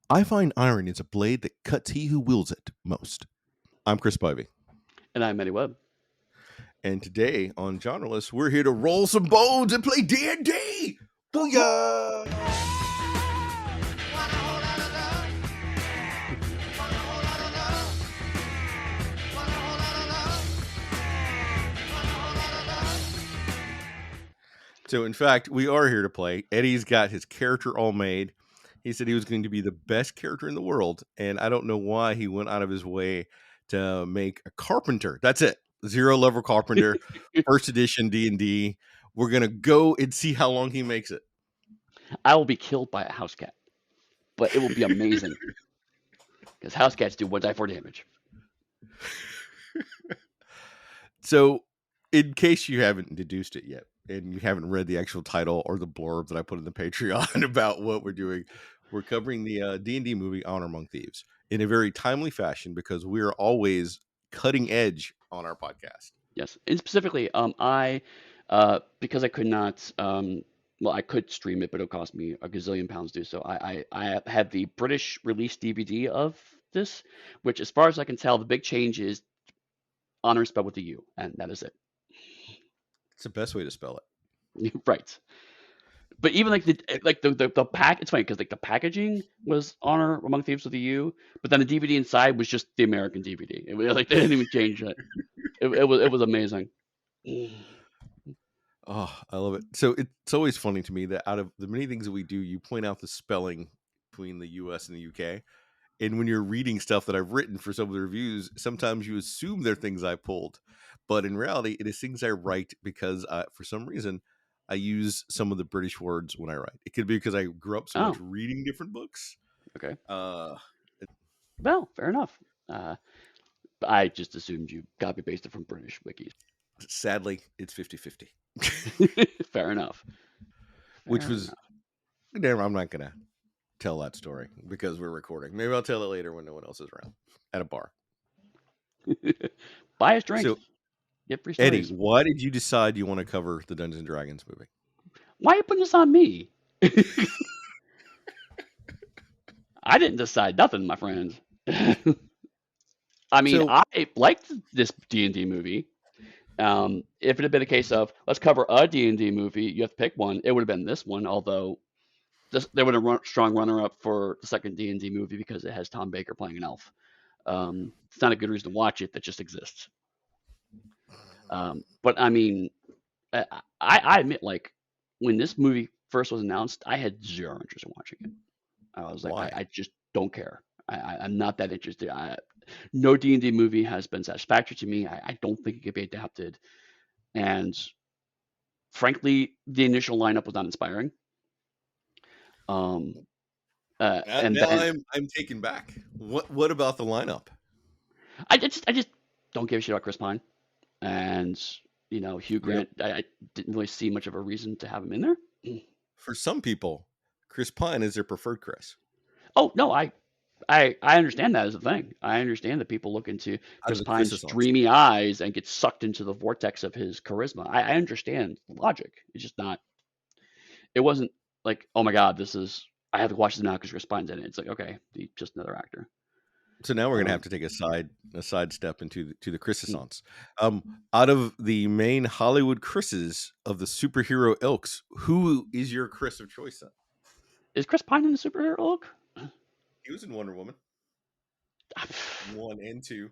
I find iron is a blade that cuts he who wields it most. I'm Chris Bivey, And I'm Eddie Webb. and today on Genreless, we're here to roll some bones and play D&D. Booyah! So, in fact, we are here to play. Eddie's got his character all made. He said he was going to be the best character in the world, and I don't know why he went out of his way to make a carpenter. That's it. 0 level carpenter, first edition D&D. We're going to go and see how long he makes it. I will be killed by a house cat, but it will be amazing because house cats do 1d4 damage. So, in case you haven't deduced it yet, and you haven't read the actual title or the blurb that I put in the Patreon about what we're doing, we're covering the D&D movie Honor Among Thieves in a very timely fashion because we're always cutting edge on our podcast. Yes, and specifically, I because I could not, well, I could stream it, but it would cost me a gazillion pounds to do so. I have the British release DVD of this, which, as far as I can tell, the big change is honor spelled with a U, and that is it. It's the best way to spell it. Right. But even like the pack, it's funny because like the packaging was Honor Among Thieves with a U, but then the DVD inside was just the American DVD. It was like they didn't even change it. It was amazing. Oh, I love it. So it's always funny to me that out of the many things that we do, you point out the spelling between the US and the UK. And when you're reading stuff that I've written for some of the reviews, sometimes you assume they're things I pulled. But in reality, it is things I write because for some reason, I use some of the British words when I write. It could be because I grew up so much Oh, reading different books. okay. Uh, Well, fair enough. I just assumed you copy pasted from British wikis. Sadly, it's 50-50. Fair enough. Which Fair was, never, I'm not going to tell that story because we're recording. Maybe I'll tell it later when no one else is around at a bar. enough. Buy us drink. So, Get free Eddie, stories. why did you decide you want to cover the Dungeons and Dragons movie? Why are you putting this on me? I didn't decide nothing, my friends. I mean, So, I liked this D&D movie. If it had been a case of let's cover a D&D movie, you have to pick one. It would have been this one, although there would have a strong runner-up for the second D&D movie because it has Tom Baker playing an elf. It's not a good reason to watch it. That just exists. But I mean, I admit, like when this movie first was announced, I had zero interest in watching it. I was like, why? I just don't care. I'm not that interested. No D&D movie has been satisfactory to me. I don't think it could be adapted. And frankly, the initial lineup was not inspiring. Um, and Now then I'm taken back. What about the lineup? I just don't give a shit about Chris Pine. And Hugh You know, Grant, I didn't really see much of a reason to have him in there. for some people, Chris Pine is their preferred Chris. Oh no, I understand that as a thing. I understand that people look into Out of Chris the Pine's Chris's dreamy eyes and get sucked into the vortex of his charisma. I understand the logic. It's just not. It wasn't like, oh my god, this is. I have to watch this now because Chris Pine's in it. It's like, okay, he's just another actor. So now we're gonna have Um, to take a side step into the hmm. Chrisissance. Out of the main Hollywood Chris's of the superhero ilks, who is your Chris of choice then? Is Chris Pine in the superhero look? He was in Wonder Woman 1 and 2.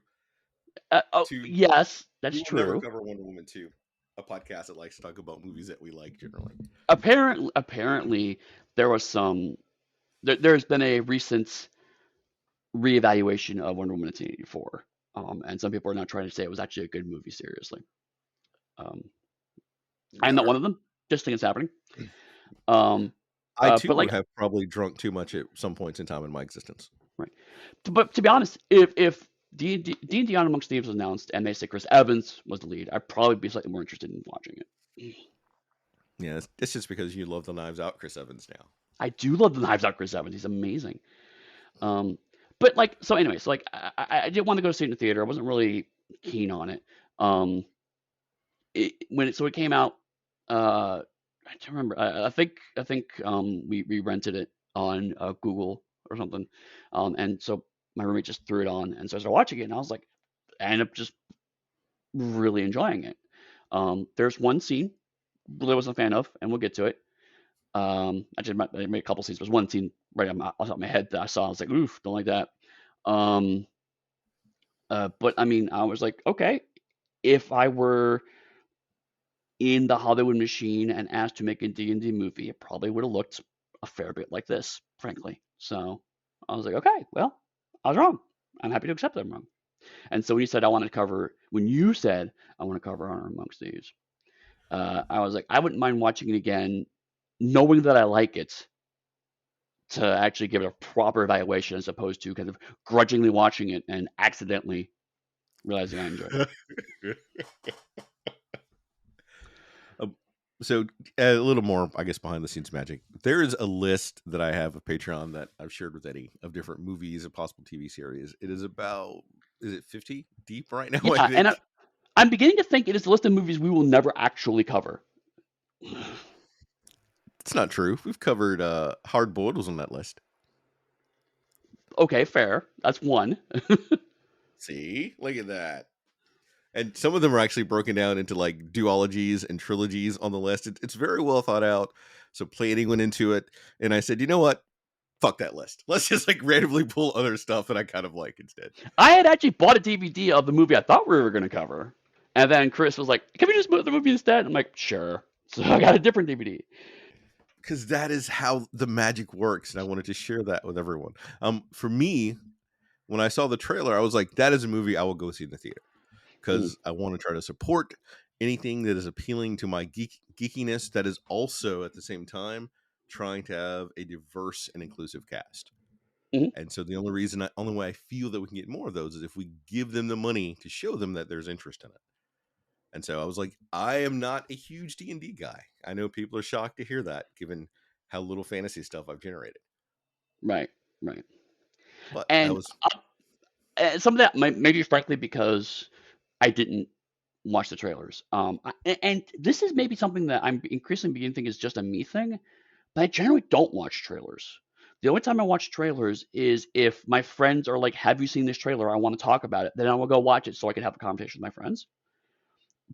Oh 2 yes, We that's will never true. cover Wonder Woman 2, a podcast that likes to talk about movies that we like generally. Apparently, there was some. There's been a recent reevaluation of Wonder Woman 1984, and some people are now trying to say it was actually a good movie. Seriously, um, I'm not one Or of them. Just think it's happening. Um, I but too like, have probably drunk too much at some points in time in my existence. right. But to be honest, if D&D on Amongst Thieves was announced and they said Chris Evans was the lead, I'd probably be slightly more interested in watching it. Yeah, it's just because you love the Knives Out Chris Evans now. I do love the Knives Out Chris Evans. He's amazing. Um, but like, so anyway, so like, I didn't want to go see it in the theater. I wasn't really keen on it. Um, it came out, I don't remember. I think we rented it on Google or something. And so my roommate just threw it on, and so I started watching it, and I was like, I ended up just really enjoying it. There's one scene that I wasn't a fan of, and we'll get to it. Actually, I made a couple scenes, but there's one scene right on top of my head that I saw. I was like, oof, don't like that. Um, but I mean, I was like, okay, if I were in the Hollywood machine and asked to make a D&D movie, it probably would have looked a fair bit like this, frankly. So I was like, okay, well, I was wrong. I'm happy to accept that I'm wrong. And so when you said I want to cover Honor Amongst Thieves, I was like, I wouldn't mind watching it again, knowing that I like it, to actually give it a proper evaluation as opposed to kind of grudgingly watching it and accidentally realizing I enjoyed it. Um, so a little more, I guess, behind the scenes magic. There is a list that I have of Patreon that I've shared with Eddie of different movies and possible TV series. It is about, is it 50 deep right now? I Yeah, and think I'm beginning to think it is a list of movies we will never actually cover. it's not true. We've covered Hard Boiled was on that list. Okay, fair. That's one. See, look at that. And some of them are actually broken down into like duologies and trilogies on the list. It's very well thought out. So planning went into it, and I said, you know what? Fuck that list. Let's just like randomly pull other stuff that I kind of like instead. I had actually bought a DVD of the movie I thought we were going to cover. And then Chris was like, can we just move the movie instead? I'm like, sure. So I got a different DVD. Because that is how the magic works, and I wanted to share that with everyone. For me, when I saw the trailer, I was like, that is a movie I will go see in the theater Mm, because I want to try to support anything that is appealing to my geekiness that is also at the same time trying to have a diverse and inclusive cast. mhm, And so the only way I feel that we can get more of those is if we give them the money to show them that there's interest in it. And so I was like, I am not a huge D&D guy. I know people are shocked to hear that, given how little fantasy stuff I've generated. right, right. But that And was some of that maybe frankly because I didn't watch the trailers. And this is maybe something that I'm increasingly beginning to think is just a me thing, but I generally don't watch trailers. The only time I watch trailers is if my friends are like, "Have you seen this trailer? I want to talk about it." Then I will go watch it so I can have a conversation with my friends.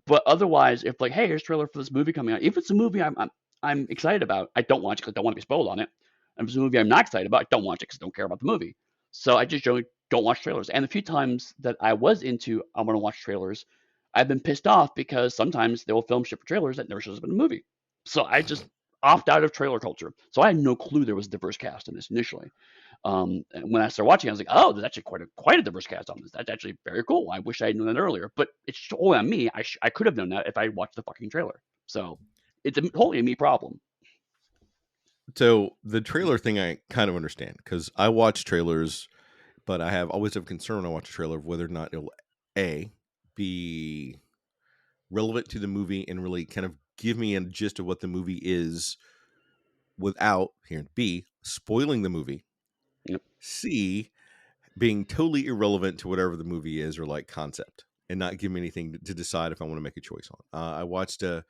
But otherwise, if like, "Hey, here's a trailer for this movie coming out," if it's a movie I'm excited about, I don't watch it because I don't want to be spoiled on it. And if it's a movie I'm not excited about, I don't watch it because I don't care about the movie. So I just generally don't watch trailers. And the few times that I was into, I want to watch trailers, I've been pissed off because sometimes they will film shit for trailers that never shows up in the movie. So I just opt out of trailer culture. So I had no clue there was a diverse cast in this initially. And when I started watching, I was like, "Oh, there's actually quite a diverse cast on this. That's actually very cool. I wish I had known that earlier." But it's totally on me. I could have known that if I watched the fucking trailer. So it's totally a me problem. so the trailer thing I kind of understand because I watch trailers, but I have always have concern when I watch a trailer of whether or not it'll A be relevant to the movie and really kind of give me a gist of what the movie is without here B spoiling the movie. Yep. C being totally irrelevant to whatever the movie is or like concept and not give me anything to decide if I want to make a choice on. I watched a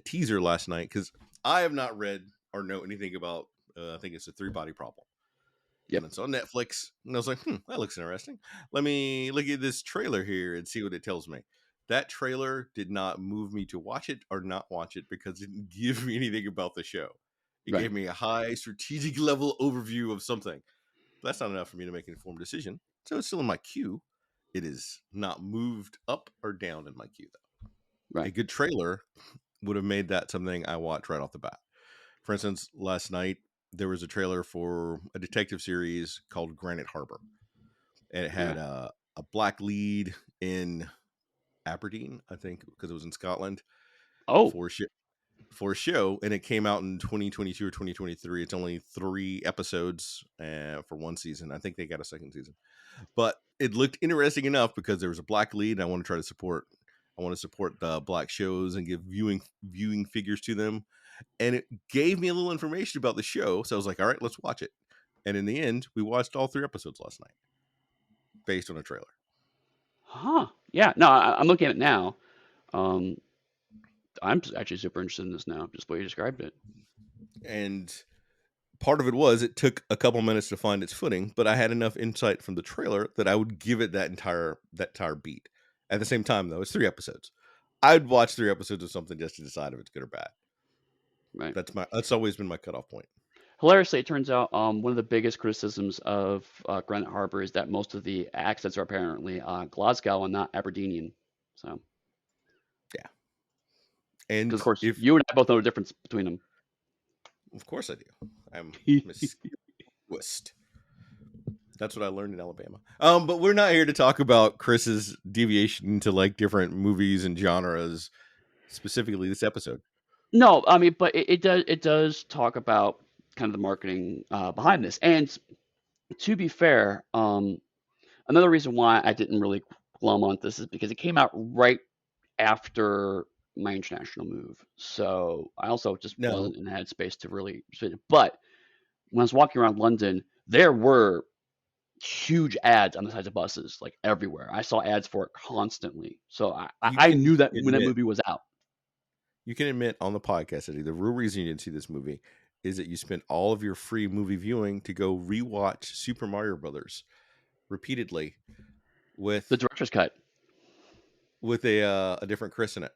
teaser last night because I have not read or know anything about, I think it's a three body problem. And Yep. it's on Netflix. And I was like, that looks interesting. Let me look at this trailer here and see what it tells me. That trailer did not move me to watch it or not watch it because it didn't give me anything about the show. It Right. gave me a high strategic level overview of something. But that's not enough for me to make an informed decision. So it's still in my queue. It is not moved up or down in my queue, though. A Right. good trailer would have made that something I watch right off the bat. For instance, last night there was a trailer for a detective series called Granite Harbor. And it Yeah. had a black lead in Aberdeen, I think, because it was in Scotland Oh. for for a show, and it came out in 2022 or 2023. It's only 3 episodes for one season. I think they got a second season, but it looked interesting enough because there was a black lead. And I want to try to support. I want to support the black shows and give viewing figures to them. And it gave me a little information about the show, so I was like, all right, let's watch it. And in the end, we watched all 3 episodes last night based on a trailer. Huh. Yeah. No, I'm looking at it now. Um, I'm actually super interested in this now, just the way you described it. And part of it was it took a couple minutes to find its footing, but I had enough insight from the trailer that I would give it that entire beat. At the same time, though, it's 3 episodes. I'd watch 3 episodes of something just to decide if it's good or bad. Right. That's always been my cutoff point. Hilariously, it turns out one of the biggest criticisms of Granite Harbor is that most of the accents are apparently Glasgow and not Aberdeen. So, Yeah, because of and course if you and I both know the difference between them. of course I do, I'm It Miss West. That's what I learned in Alabama. But we're not here to talk about Chris's deviation into like different movies and genres. Specifically, this episode. No, I mean, but it does talk about kind of the marketing behind this. And to be fair, another reason why I didn't really glom on this is because it came out right after my international move, so I also just No, wasn't in the headspace to really. But when I was walking around London, there were huge ads on the sides of buses, like everywhere. I saw ads for it constantly, so I, I you I can knew that when that admit movie was out. you can admit on the podcast that the real reason you didn't see this movie is that you spent all of your free movie viewing to go rewatch Super Mario Brothers repeatedly The with director's cut. a different Chris in it.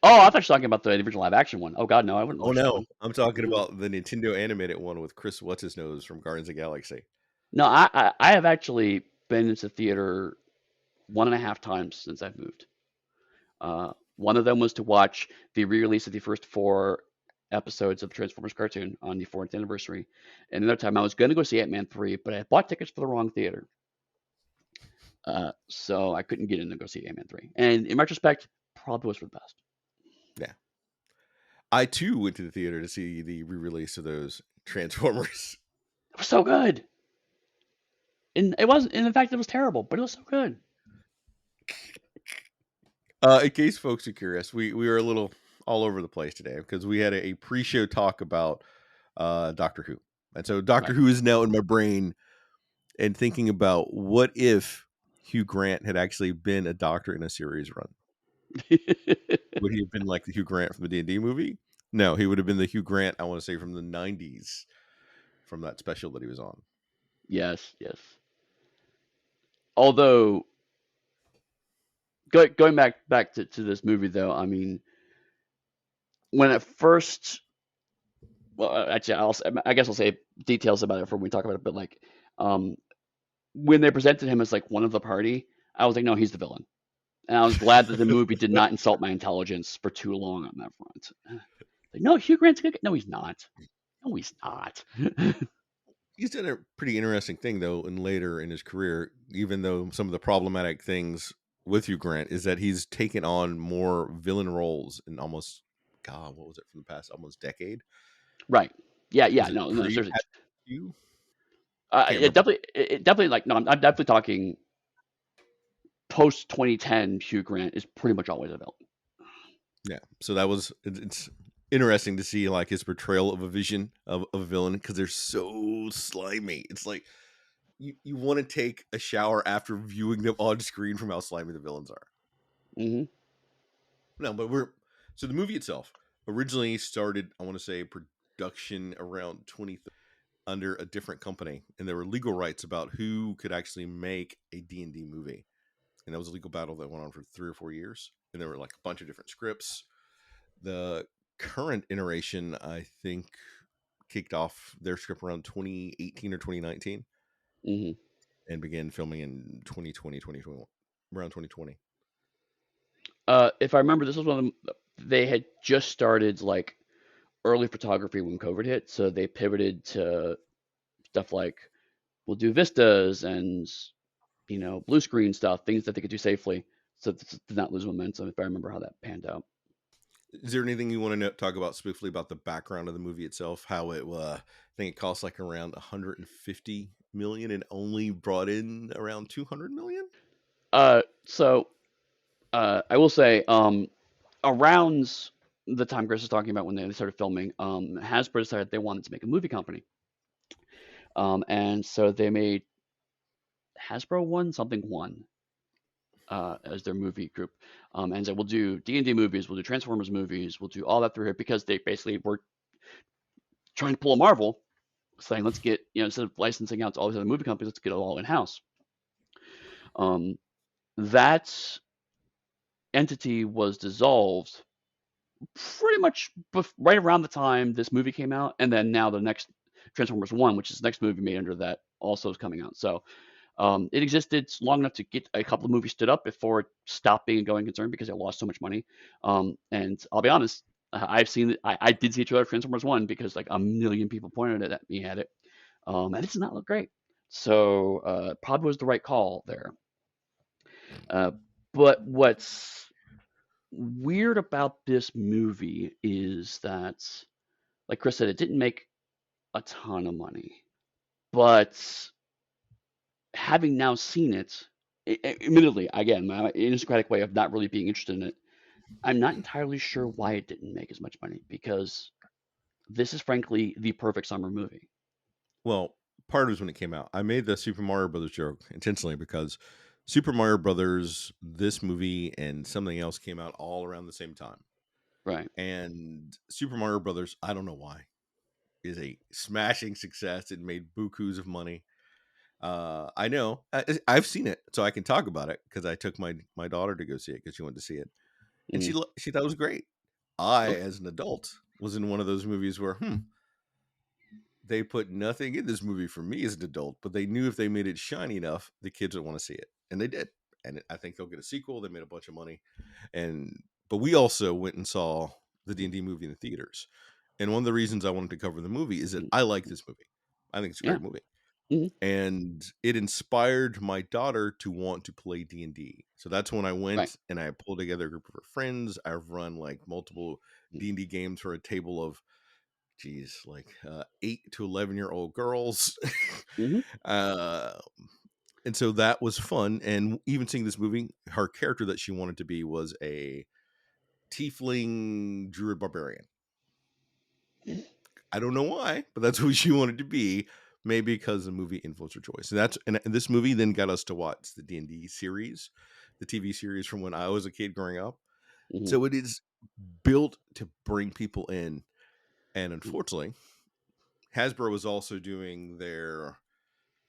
Oh, I thought you were talking about the original live action one. Oh God, no, I wouldn't Oh watch that no, one. I'm talking No, about the Nintendo animated one with Chris What's His Nose from Guardians of the Galaxy. no, I have actually been into theater one and a half times since I've moved. One of them was to watch the re-release of the first four episodes of the Transformers cartoon on the 4th anniversary. And another time I was going to go see Ant-Man 3, but I bought tickets for the wrong theater. So I couldn't get in to go see Ant-Man 3. And in retrospect, probably was for the best. Yeah, I too went to the theater to see the re-release of those Transformers. It was so good. And it wasn't, and in fact, it was terrible, but it was so good. In case folks are curious, we were a little all over the place today because we had a pre-show talk about Doctor Who, and so Doctor Right. Who is now in my brain and thinking about what if Hugh Grant had actually been a doctor in a series run. Would he have been like the Hugh Grant from the D&D movie? No, he would have been the Hugh Grant I want to say from the 90s from that special that he was on. Yes, yes. Although, going back to this movie, though, I mean, when it first well, actually, I guess I'll say details about it for when we talk about it. But like, um, when they presented him as like one of the party, I was like, no, he's the villain, and I was glad that the movie did not insult my intelligence for too long on that front. Like, no, Hugh Grant's good. No, he's not. No, he's not. He's done a pretty interesting thing though, and later in his career, even though some of the problematic things with Hugh Grant is that he's taken on more villain roles in almost God, what was it from the past almost decade? Right? Yeah, yeah. Was it No, no. pre Seriously, Hugh? Can't remember. it definitely like no. I'm definitely talking post 2010. Hugh Grant is pretty much always a villain. Yeah, so that was it's interesting to see like his portrayal of a vision of a villain because they're so slimy. It's like you want to take a shower after viewing them on screen from how slimy the villains are. Hmm. No, but so the movie itself originally started, I want to say, production around 20 under a different company, and there were legal rights about who could actually make a D&D movie. And that was a legal battle that went on for 3 or 4 years. And there were like a bunch of different scripts. The current iteration, I think, kicked off their script around 2018 or 2019 Hmm. and began filming in 2020, 2021, around 2020. If I remember, this was one of them. They had just started like early photography when COVID hit, so they pivoted to stuff like we'll do vistas and blue screen stuff, things that they could do safely, so to not lose momentum. If I remember how that panned out. Is there anything you want to talk about specifically about the background of the movie itself? How it, I think it cost like around 150 million and only brought in around 200 million. So I will say, around the time Chris was talking about when they started filming, Hasbro decided they wanted to make a movie company, and so they made Hasbro One something one as their movie group, and said we'll do D&D movies, we'll do Transformers movies, we'll do all that through here because they basically were trying to pull a Marvel, saying let's get, instead of licensing out to all these other movie companies, let's get it all in house. Um, that entity was dissolved pretty much right around the time this movie came out, and then now the next Transformers One, which is the next movie made under that, also is coming out. So it existed long enough to get a couple of movies stood up before it stopped being a going concern because it lost so much money. And I'll be honest, I've seen it. I did see a trailer for Transformers One because like a million people pointed it at me at it, and it does not look great. So probably was the right call there. Uh, but what's weird about this movie is that, like Chris said, it didn't make a ton of money. But having now seen it, admittedly, again, my idiosyncratic way of not really being interested in it, I'm not entirely sure why it didn't make as much money because this is frankly the perfect summer movie. Well, part of it was when it came out. I made the Super Mario Brothers joke intentionally because Super Mario Brothers, this movie, and something else came out all around the same time. Right. And Super Mario Brothers, I don't know why, is a smashing success. It made bukus of money. I know I've seen it, so I can talk about it because I took my daughter to go see it because she wanted to see it, and Mm. she thought it was great. I, Okay. as an adult, was in one of those movies where they put nothing in this movie for me as an adult, but they knew if they made it shiny enough, the kids would want to see it, and they did. And I think they'll get a sequel. They made a bunch of money, and but we also went and saw the D&D movie in the theaters. And one of the reasons I wanted to cover the movie is that Mm. I like this movie. I think it's a Yeah. great movie, Hmm. and it inspired my daughter to want to play D&D. So that's when I Right. went and I pulled together a group of her friends. I've run like multiple D&D games for a table of geez, like 8 to 11-year-old girls. Hmm. uh, and so that was fun. And even seeing this movie, her character that she wanted to be was a tiefling druid barbarian. I don't know why, but that's who she wanted to be. Maybe because the movie influenced her choice. And this movie then got us to watch the D&D series, the TV series from when I was a kid growing up. Hmm. So it is built to bring people in. And unfortunately, Hasbro was also doing their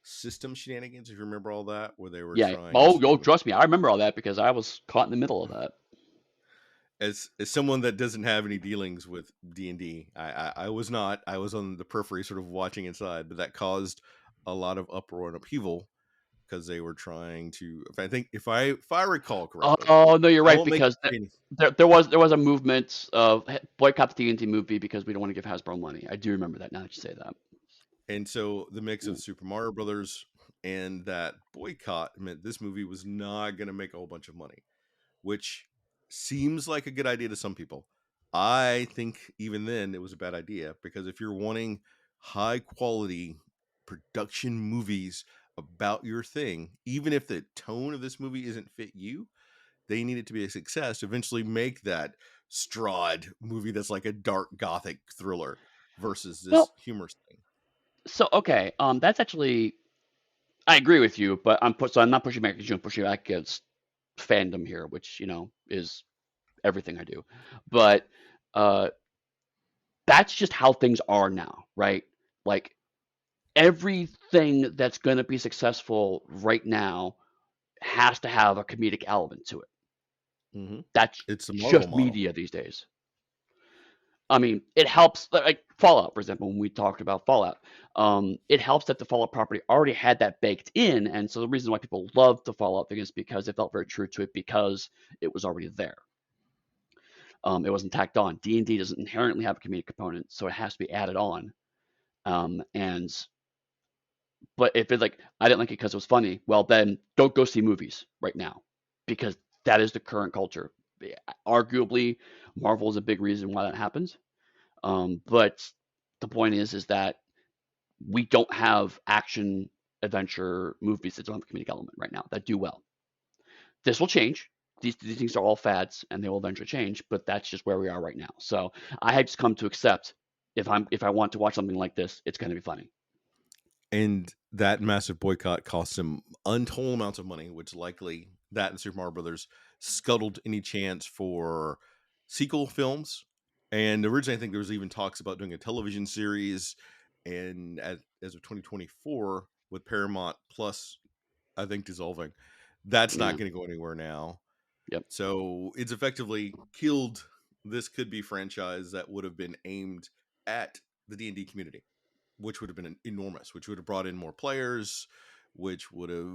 system shenanigans, if you remember all that, where they were Yeah. trying Oh, to, trust me, I remember all that because I was caught in the middle of that. as someone that doesn't have any dealings with D&D, I was not. I was on the periphery, sort of watching inside, but that caused a lot of uproar and upheaval because they were trying to. If I recall correctly, Oh no, you're I right won't make because any. there was a movement of boycott the D&D movie because we don't want to give Hasbro money. I do remember that now that you say that. And so the mix of Mm. Super Mario Brothers and that boycott meant this movie was not going to make a whole bunch of money, which seems like a good idea to some people. I think even then it was a bad idea because if you're wanting high quality production movies about your thing, even if the tone of this movie isn't fit you, they need it to be a success to eventually make that Strahd movie that's like a dark gothic thriller versus this Well, humorous thing. so okay, that's actually I agree with you, but I'm not pushing back against you. I'm pushing back against fandom here, which is everything I do. But uh, that's just how things are now, right? Like everything that's going to be successful right now has to have a comedic element to it. Hmm. That's It's the Marvel just model. media these days. I mean, it helps, like Fallout, for example, when we talked about Fallout. It helps that the Fallout property already had that baked in, and so the reason why people loved the Fallout thing is because it felt very true to it because it was already there. It wasn't tacked on. D&D doesn't inherently have a comedic component, so it has to be added on. And but if it's like I didn't like it because it was funny, well then don't go see movies right now because that is the current culture. Arguably, Marvel is a big reason why that happens. But the point is that we don't have action adventure movies that don't have a comedic element right now that do well. This will change. These things are all fads and they will eventually change, but that's just where we are right now. So I had just come to accept if I want to watch something like this, it's going to be funny. And that massive boycott cost them untold amounts of money, which likely that and Super Mario Brothers scuttled any chance for sequel films. And originally, I think there was even talks about doing a television series, and as of 2024, with Paramount Plus, I think dissolving, that's not Yeah. going to go anywhere now. Yep. So it's effectively killed this could be franchise that would have been aimed at the D&D community, which would have been enormous, which would have brought in more players, which would have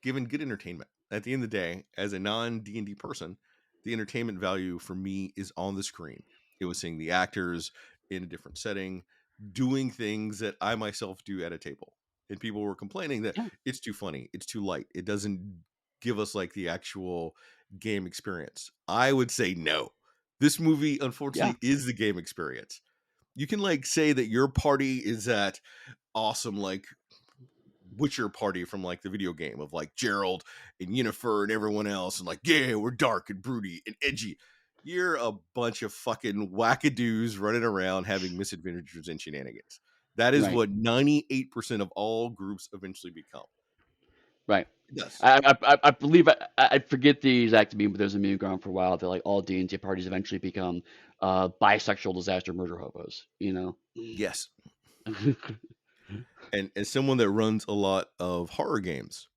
given good entertainment. At the end of the day, as a non D&D person, the entertainment value for me is on the screen. It was seeing the actors in a different setting, doing things that I myself do at a table. And people were complaining that Yeah. it's too funny, it's too light, it doesn't give us like the actual game experience. I would say no. This movie, Yeah. unfortunately, is the game experience. You can like say that your party is that awesome like Witcher party from like the video game of like Gerald and Yennefer and everyone else, and like, yeah, we're dark and broody and edgy. You're a bunch of fucking wackadoos running around having misadventures and shenanigans. That is Right. what 98% of all groups eventually become. Right. It does. I believe I forget the exact meme, but there's a meme going on for a while that like all D&D parties eventually become bisexual disaster murder hobos. You know. Yes. And as someone that runs a lot of horror games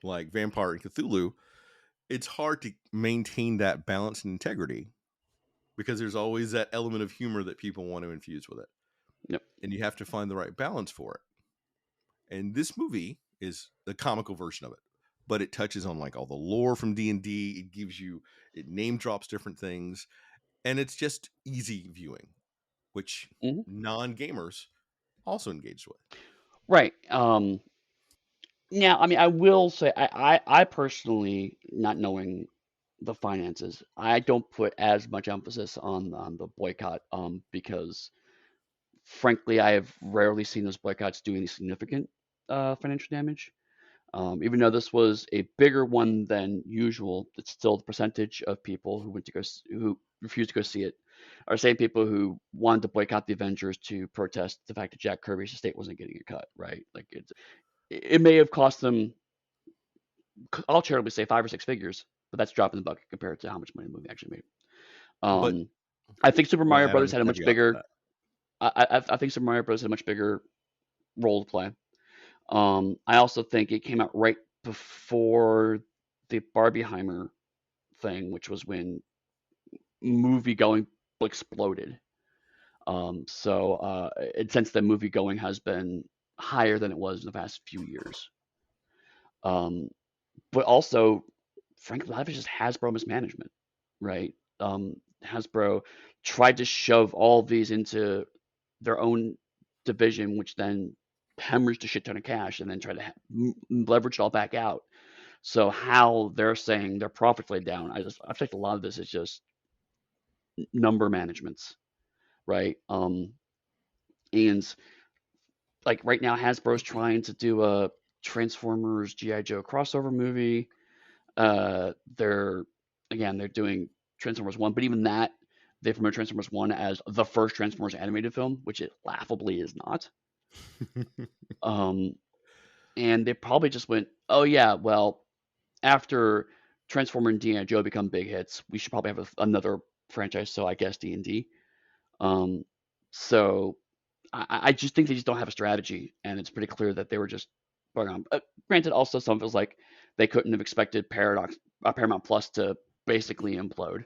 like Vampire and Cthulhu, it's hard to maintain that balance and integrity because there's always that element of humor that people want to infuse with it. Yep. And you have to find the right balance for it. And this movie is the comical version of it, but it touches on like all the lore from D&D. It gives you, it name drops different things, and it's just easy viewing, which Hmm. non-gamers also engaged with. Right. Now, I mean, I will say, I personally, not knowing the finances, I don't put as much emphasis on the boycott, because frankly, I have rarely seen those boycotts do any significant financial damage. Even though this was a bigger one than usual, it's still the percentage of people who went to who refused to go see it are same people who wanted to boycott the Avengers to protest the fact that Jack Kirby's estate wasn't getting a cut, right? Like it may have cost them, I'll charitably say 5 or 6 figures, but that's dropping the bucket compared to how much money the movie actually made. But Um, I think Super I want Mario to add on Brothers a had a much caveat to bigger. that. I think Super Mario Bros. Had a much bigger role to play. I also think it came out right before the Barbieheimer thing, which was when movie going exploded. Since the movie going has been higher than it was in the past few years. Um, but also, frankly, a lot of it's just Hasbro mismanagement, right? Hasbro tried to shove all these into their own division, which then hemorrhaged a shit ton of cash, and then tried to leverage it all back out. So how they're saying their profits laid down, I think a lot of this is just number managements, right? And like right now, Hasbro's trying to do a Transformers GI Joe crossover movie. They're again they're doing Transformers One, but even that they promote Transformers One as the first Transformers animated film, which it laughably is not. Um, and they probably just went, oh yeah, well after Transformer and D and Joe become big hits, we should probably have another franchise. So I guess D&D. Um, so I just think they just don't have a strategy, and it's pretty clear that they were just going on. Granted, also some of it was like they couldn't have expected Paramount Plus to basically implode.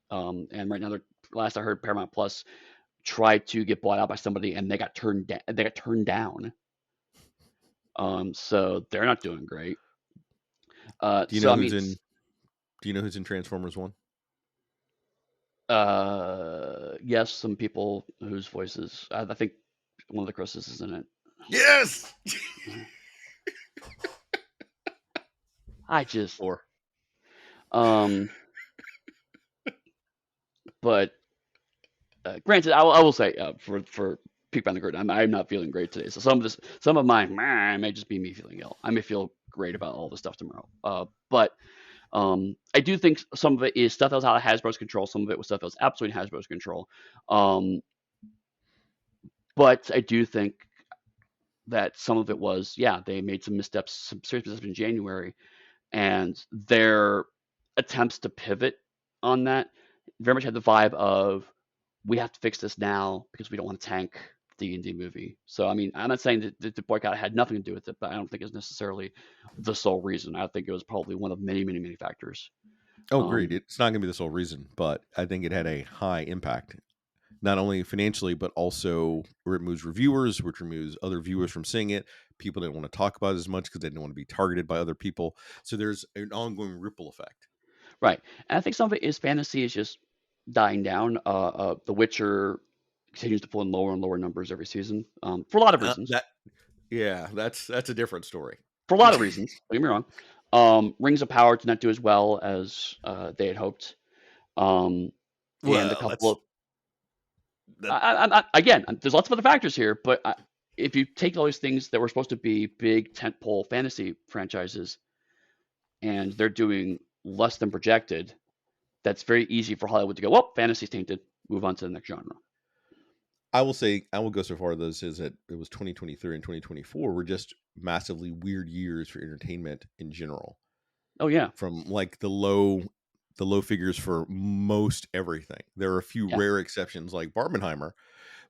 And right now, last I heard, Paramount Plus tried to get bought out by somebody, and they got turned down. They got turned down. So they're not doing great. Do you So know I who's mean, in? Do you know who's in Transformers One? yes, some people whose voices I think one of the Chris's is in it. Yes. I just, Or um, but granted, I will say for peek behind the curtain, I'm not feeling great today. So some of my may just be me feeling ill. I may feel great about all this stuff tomorrow. But I do think some of it is stuff that was out of Hasbro's control. Some of it was stuff that was absolutely in Hasbro's control. Um, but I do think that some of it was, yeah, they made some missteps, some serious missteps in January, and their attempts to pivot on that very much had the vibe of we have to fix this now because we don't want to tank the D&D movie. So I mean, I'm not saying that the boycott had nothing to do with it, but I don't think it's necessarily the sole reason. I think it was probably one of many, many, many factors. Oh, agreed. Um, It's not going to be the sole reason, but I think it had a high impact, not only financially, but also it removes reviewers, which removes other viewers from seeing it. People didn't want to talk about it as much because they didn't want to be targeted by other people. So there's an ongoing ripple effect. right, and I think some of it is fantasy is just dying down. The Witcher continues to pull in lower and lower numbers every season for a lot of reasons. That Yeah, that's a different story. For a lot of reasons, don't get me wrong. Rings of Power did not do as well as they had hoped. Um, and a Well, couple of that again, there's lots of other factors here, but if you take all these things that were supposed to be big tentpole fantasy franchises and they're doing less than projected, that's very easy for Hollywood to go, well, fantasy's tainted, move on to the next genre. I will say I will go so far as is that it was 2023 and 2024 were just massively weird years for entertainment in general. Oh yeah, From like the low figures for most everything. There are a few yeah, rare exceptions like Barbenheimer,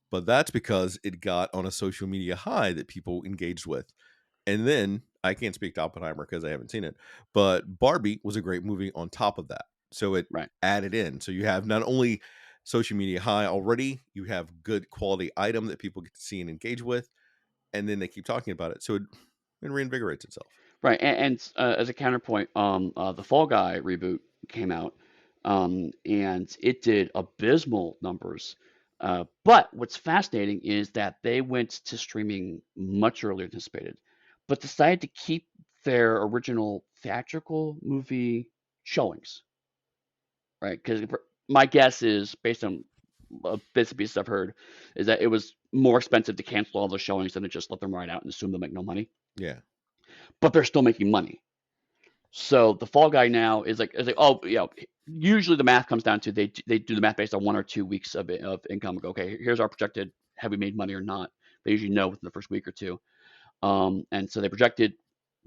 but that's because it got on a social media high that people engaged with. And then I can't speak to Oppenheimer because I haven't seen it, but Barbie was a great movie on top of that. So it right. added in. So you have not only social media high already, you have good quality item that people get to see and engage with, and then they keep talking about it. So it reinvigorates itself. Right, and as a counterpoint, the Fall Guy reboot came out, and it did abysmal numbers. But what's fascinating is that they went to streaming much earlier than anticipated, but decided to keep their original theatrical movie showings. Right, because my guess is, based on bits and pieces I've heard, is that it was more expensive to cancel all those showings than to just let them ride out and assume they'll make no money. Yeah. But they're still making money. So the Fall Guy now is like, oh, usually the math comes down to they do the math based on 1 or 2 weeks of income. Go, okay, here's our projected, have we made money or not? They usually know within the first week or two. And so they projected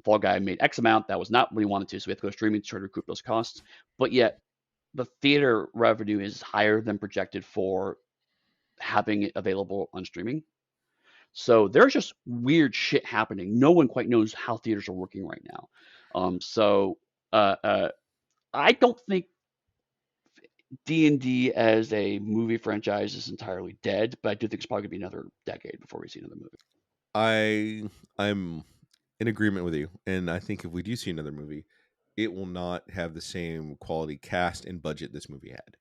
Fall Guy made X amount. That was not what he wanted to, so we have to go streaming to try to recoup those costs. But yet the theater revenue is higher than projected for having it available on streaming. So there's just weird shit happening. No one quite knows how theaters are working right now. So uh, uh, I don't think D&D as a movie franchise is entirely dead, but I do think it's probably gonna be another decade before we see another movie. I I'm in agreement with you, and I think if we do see another movie, it will not have the same quality cast and budget this movie had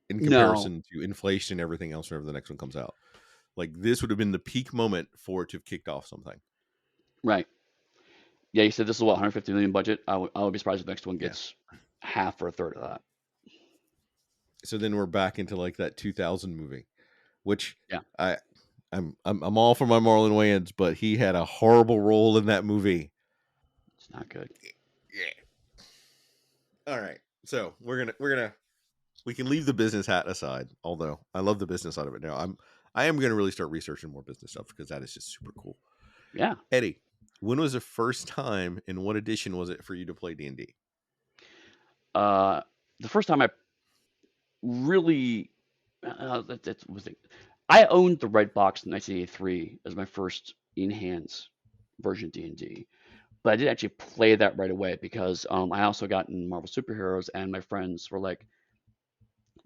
in No, comparison to inflation and everything else whenever the next one comes out. Like this would have been the peak moment for it to have kicked off something. right? Yeah, you said this is what 150 million budget. I would be surprised if the next one Yeah. gets half or a third of that. So then we're back into like that 2000 movie, which Yeah, I I'm all for my Marlon Wayans, but he had a horrible role in that movie. it's not good. Yeah. All right. So we're gonna we can leave the business hat aside, although I love the business side of it now. I am gonna really start researching more business stuff because that is just super cool. Yeah. Eddie, when was the first time and what edition was it for you to play D&D? Uh, the first time I really that was it. I owned the red box in 1983 as my first in hands version D&D, but I didn't actually play that right away because I also got in Marvel superheroes, and my friends were like,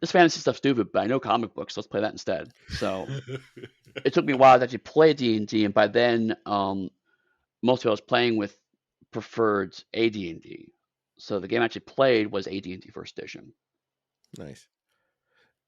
"This fantasy stuff's stupid, but I know comic books. Let's play that instead." So it took me a while to actually play D&D, and by then, most people I was playing with preferred AD&D. So the game I actually played was AD&D First Edition. Nice.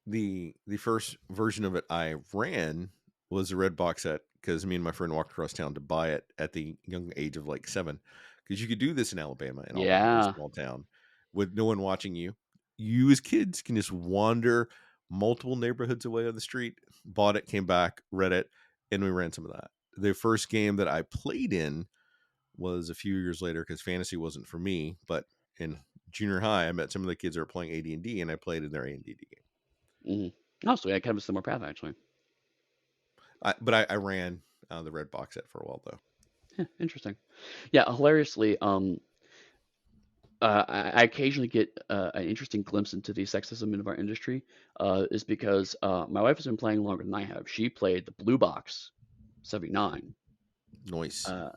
The first version of it I ran was a red box set because me and my friend walked across town to buy it at the young age of like 7. Because you could do this in Alabama and all that for a Yeah. small town with no one watching you. You as kids can just wander multiple neighborhoods away on the street. Bought it, came back, read it, and we ran some of that. The first game that I played in was a few years later because fantasy wasn't for me. But in junior high, I met some of the kids that were playing AD&D, and I played in their AD&D game. Hmm. Oh, so yeah, kind of a similar path actually. But I ran the red box set for a while though. Yeah, interesting. Yeah, hilariously, I occasionally get an interesting glimpse into the sexism of our industry. Is because my wife has been playing longer than I have. She played the Blue Box 79. Noise. Uh,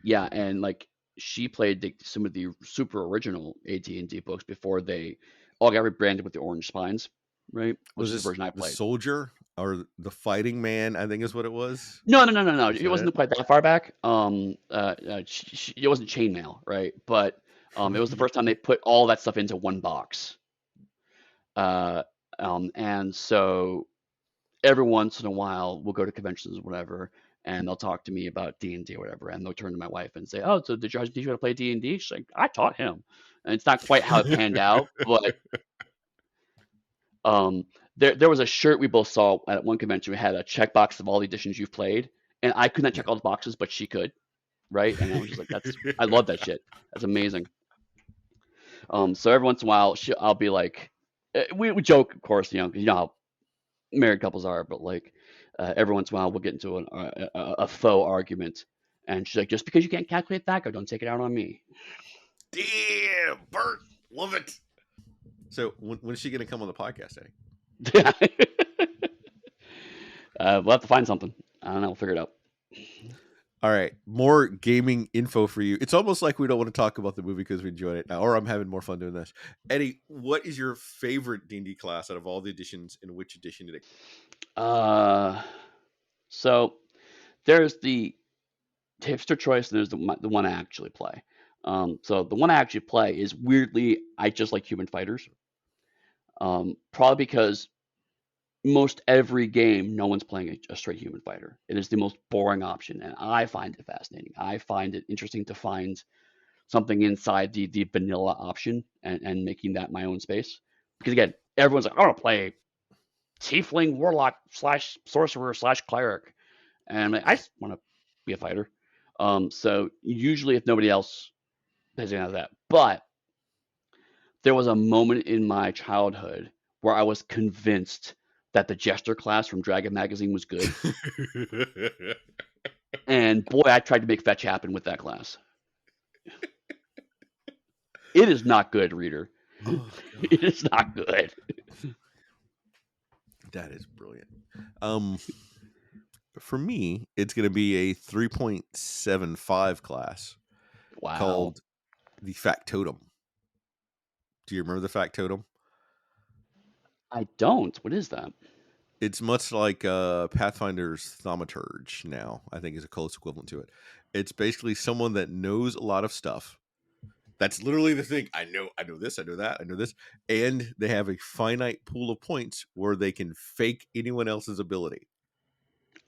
yeah, and like she played some of the super original AT&T books before they all got rebranded with the orange spines, right? Which Was is the this version I the played. soldier or the fighting man? I think is what it was. No, no, no, no, no. Is It that wasn't quite that far back. It wasn't chainmail, right? But it was the it? first time they put all that stuff into one box. Uh, and so every once in a while, we'll go to conventions or whatever, and they'll talk to me about D&D or whatever, and they'll turn to my wife and say, "Oh, so did you teach you how to play D&D?" She's like, "I taught him," and it's not quite how it panned out, but um, there was a shirt we both saw at one convention. We had a checkbox of all the editions you've played, and I could not Yeah. check all the boxes, but she could, right? And I was just like, I love that shit. That's amazing. So every once in a while, I'll be like, we joke, of course, 'cause you know how married couples are, but like every once in a while we'll get into a faux argument, and she's like, "Just because you can't calculate that, go, don't take it out on me." Damn, Bert, love it. So when's she gonna come on the podcast, Eddie? Yeah. We'll have to find something. I don't know. We'll figure it out. All right, more gaming info for you. It's almost like we don't want to talk about the movie because we enjoyed it now, or I'm having more fun doing this. Eddie, what is your favorite D&D class out of all the editions, and which edition did it? Uh, so there's the hipster choice, and there's the one I actually play. So the one I actually play is weirdly, I just like human fighters. Probably because most every game, no one's playing a straight human fighter. It is the most boring option, and I find it fascinating. I find it interesting to find something inside the vanilla option and making that my own space. Because again, everyone's like, I want to play tiefling warlock slash sorcerer slash cleric, and I'm like, I just want to be a fighter. So usually, if nobody else plays any of that, but there was a moment in my childhood where I was convinced that the jester class from Dragon Magazine was good. And boy, I tried to make fetch happen with that class. It is not good, reader. Oh It god, is not good. that is brilliant. Um, for me, it's gonna be a 3.75 class Wow. called the Factotum. Do you remember the Factotum? I don't. What is that? It's much like Pathfinder's Thaumaturge now, I think is a close equivalent to it. It's basically someone that knows a lot of stuff. That's literally the thing. I know this, I know that, I know this. And they have a finite pool of points where they can fake anyone else's ability.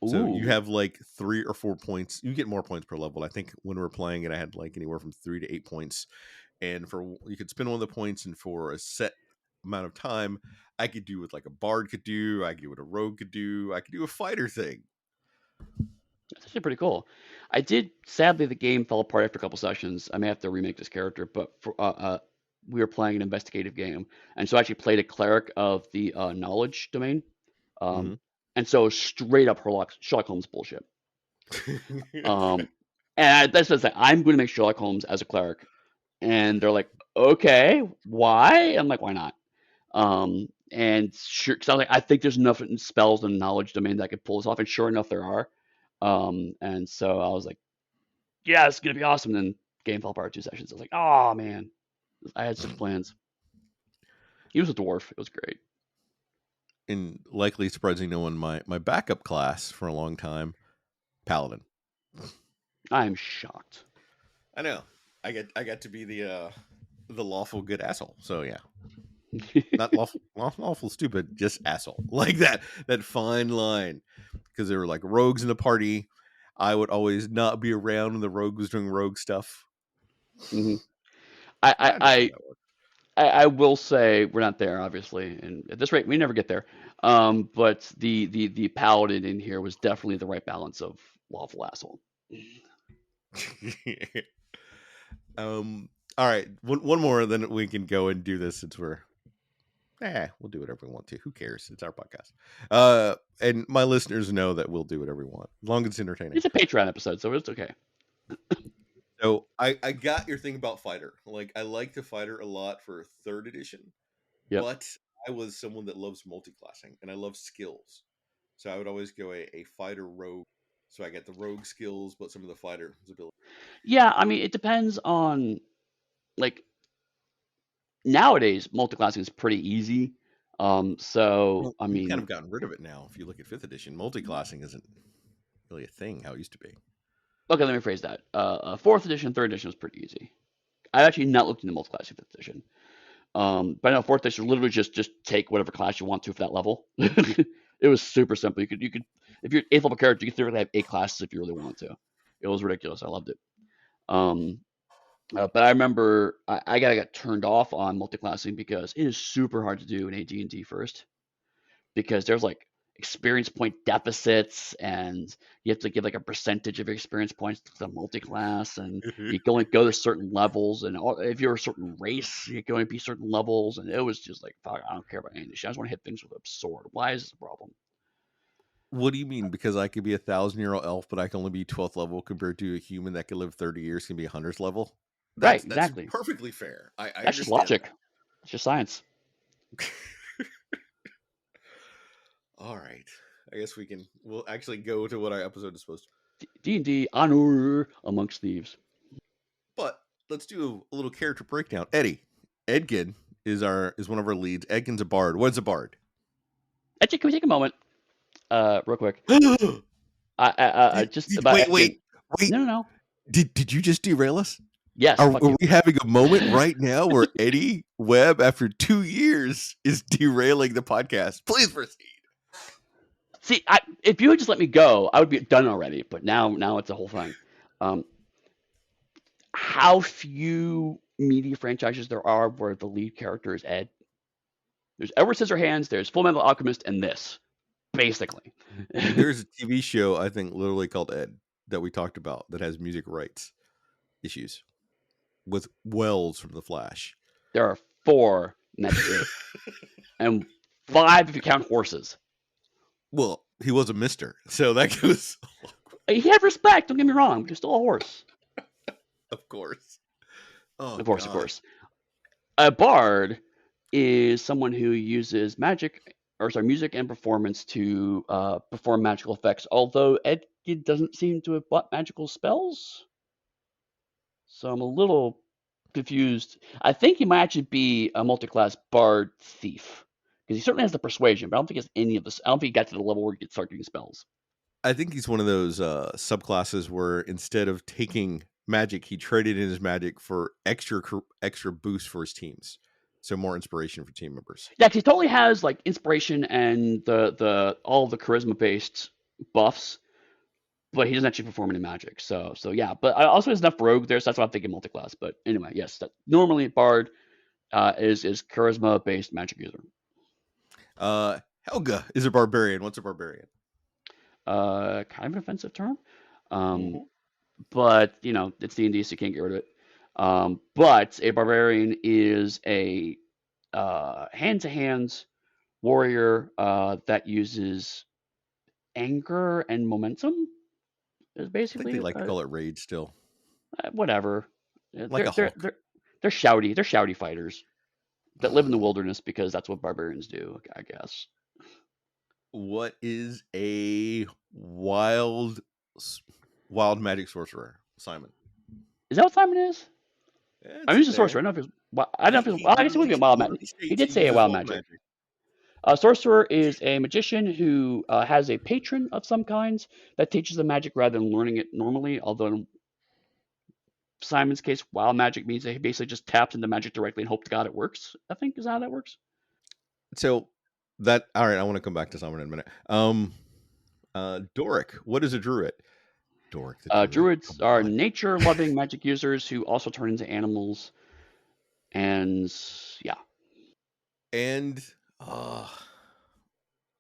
So you Ooh. have like 3 or 4 points. You get more points per level. I think when we were playing it, I had like anywhere from 3 to 8 points. And for you could spend one of the points, and for a set amount of time, I could do what like a bard could do. I could do what a rogue could do. I could do a fighter thing. That's actually pretty cool. I did. Sadly, the game fell apart after a couple sessions. I may have to remake this character, but we were playing an investigative game, and so I actually played a cleric of the knowledge domain, um, Hmm. and so straight up Sherlock Holmes bullshit. Um, and that's just like, I'm going to make Sherlock Holmes as a cleric, and they're like, okay, why? I'm like, why not? And sure, because I was like, I think there's enough spells in the knowledge domain that I could pull this off, and sure enough, there are. And so I was like, yeah, it's gonna be awesome. Then game fell apart 2 sessions. I was like, oh man, I had such plans. He was a dwarf. It was great. And likely surprising no one, my backup class for a long time, paladin. I am shocked. I know. I got to be the lawful good asshole. So yeah, not lawful stupid, just asshole. Like that fine line, because there were like rogues in the party. I would always not be around when the rogue was doing rogue stuff. hmm I know how I, that works. I will say we're not there, obviously, and at this rate, we never get there. But the paladin in here was definitely the right balance of lawful asshole. All right, one more, then we can go and do this since we'll do whatever we want to. Who cares? It's our podcast. And my listeners know that we'll do whatever we want, as long as it's entertaining. It's a Patreon episode, so it's okay. So I got your thing about fighter. Like I like the fighter a lot for third edition, Yep. but I was someone that loves multi-classing and I love skills. So I would always go a fighter rogue. So I get the rogue skills, but some of the fighter ability. Yeah, I mean, it depends on like nowadays multi-classing is pretty easy. So Well, I we've kind mean, of gotten rid of it now. If you look at fifth edition, multi-classing isn't really a thing how it used to be. okay, let me phrase that. Fourth edition, third edition was pretty easy. I've actually not looked into multi-classing fifth edition. But no, fourth edition literally just take whatever class you want to for that level. It was super simple. You could if you're eighth level character, you could theoretically have 8 classes if you really wanted to. It was ridiculous. I loved it. Um, but I remember I got turned off on multi-classing because it is super hard to do in AD&D first because there's like experience point deficits and you have to give like a percentage of your experience points to the multi-class and you can only go to certain levels and if you're a certain race you can only be certain levels and it was just like fuck, I don't care about any of this shit. I just want to hit things with a sword. Why is this a problem? What do you mean? Because I could be 1,000-year-old elf, but I can only be 12th level compared to a human that could live 30 years can be 100th level? Right, That's exactly. perfectly fair. I That's just understand logic. It's just science. that. All right. I guess we'll actually go to what our episode is supposed to. D&D honor amongst thieves. But let's do a little character breakdown. Eddie. Edgin is one of our leads. Edgin's a bard. What's a bard? Actually, can we take a moment, real quick? did, I just about Edgin. wait. No, no, no. Did you just derail us? Yes, Are, fuck are you. we having a moment right now where Eddie Webb, after 2 years, is derailing the podcast? Please proceed. See, if you had just let me go, I would be done already. But now it's a whole thing. Um, how few media franchises there are where the lead character is Ed? There's Edward Scissorhands, there's Full Metal Alchemist, and this, basically. There's a TV show, I think, literally called Ed that we talked about that has music rights issues with Wells from The Flash. There are 4, and that's it. And 5 if you count horses. Well, he was a mister, so that goes, He had respect, don't get me wrong, but he's still a horse. of course. Oh, Of course, of God. course. A bard is someone who uses music and performance to perform magical effects. Although Ed doesn't seem to have bought magical spells, so I'm a little confused. I think he might actually be a multi-class bard thief because he certainly has the persuasion, but I don't think he has any of this. I don't think he got to the level where he could start doing spells. I think he's one of those subclasses where instead of taking magic, he traded in his magic for extra boost for his teams. So more inspiration for team members. Yeah, 'cause he totally has like inspiration and the all the charisma based buffs, but he doesn't actually perform any magic. So yeah, but I also has enough rogue there, so that's why I'm thinking multi-class. But anyway, yes, that normally bard is charisma based magic user. Helga is a barbarian. What's a barbarian? Kind of an offensive term, um, Mhm. but it's D&D, so you can't get rid of it. But a barbarian is a hand to hand warrior that uses anger and momentum. Is I think they basically like to call it rage still, whatever. like a Hulk. They're shouty. They're shouty fighters that live in the wilderness because that's what barbarians do, I guess. What is a wild magic sorcerer? Simon. Is that what Simon is? Yeah, I mean, it's he's in a sorcerer. there. I don't know if he's. I don't know if he's. Well, I guess he would be a wild magic. Literally He states did he say a uses wild wild magic. magic. A sorcerer is a magician who has a patron of some kinds that teaches the magic rather than learning it normally. Although in Simon's case, wild magic means that he basically just taps into magic directly and hope to God it works. I think is how that works. So that all right. I want to come back to Simon in a minute. Doric. What is a druid? Doric the druid. Druids Come are on. nature-loving magic users who also turn into animals, and yeah, And all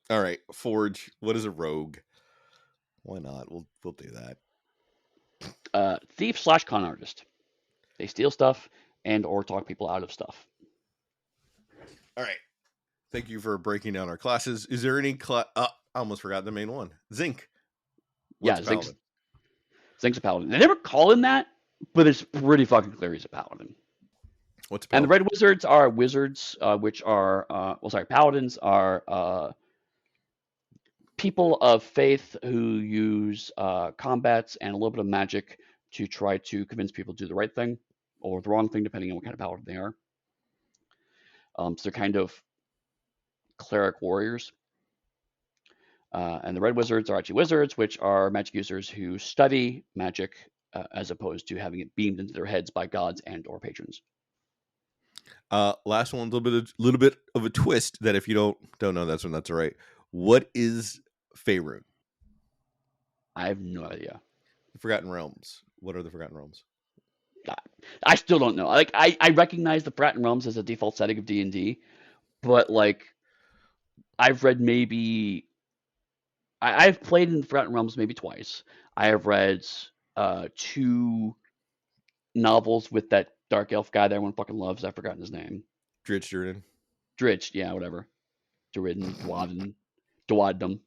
right, Forge. What is a rogue? Why not? We'll do that. thief/con artist. They steal stuff and or talk people out of stuff. All right. Thank you for breaking down our classes. Is there any class? I almost forgot the main one. Zinc. What's Yeah, a paladin? Zink's a paladin. They never call him that. but it's pretty fucking clear he's a paladin. What's a And the paladin? red wizards are wizards, which are well, sorry, paladins are people of faith who use combats and a little bit of magic to try to convince people to do the right thing or the wrong thing, depending on what kind of paladin they are. So they're kind of cleric warriors. And the red wizards are actually wizards, which are magic users who study magic as opposed to having it beamed into their heads by gods and or patrons. Last one, little bit of a twist that if you don't know, that's all right. What is Faerun? I have no idea. The Forgotten Realms. What are the Forgotten Realms? I, I still don't know. Like I recognize the Forgotten Realms as a default setting of D&D, but like I've read maybe I've played in the Forgotten Realms maybe twice. I have read two novels with that dark elf guy that everyone fucking loves. I've forgotten his name. Dritch Durden. Dritch, yeah, whatever. Durin, Dwadden, Dwaddum.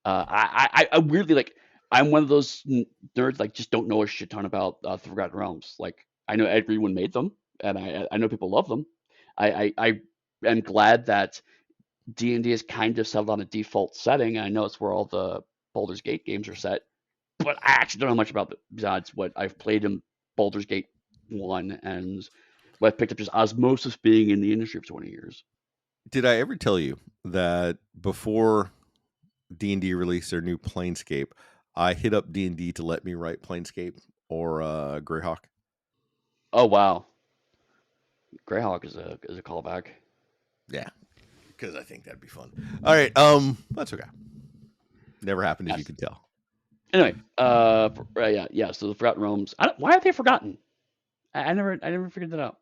I weirdly like. I'm one of those nerds like just don't know a shit ton about the Forgotten Realms. Like I know everyone made them, and I know people love them. I am glad that D&D is kind of settled on a default setting. I know it's where all the Baldur's Gate games are set, but I actually don't know much about it besides what I've played in Baldur's Gate 1 and what I've picked up just osmosis being in the industry for 20 years. Did I ever tell you that before D&D released their new Planescape, I hit up D&D to let me write Planescape or Greyhawk? Oh wow, Greyhawk is a callback. Yeah, because I think that'd be fun. All right, that's okay. Never happened, as you Yes. can tell. Anyway, yeah. So the Forgotten Realms. Why are they forgotten? I never figured that out.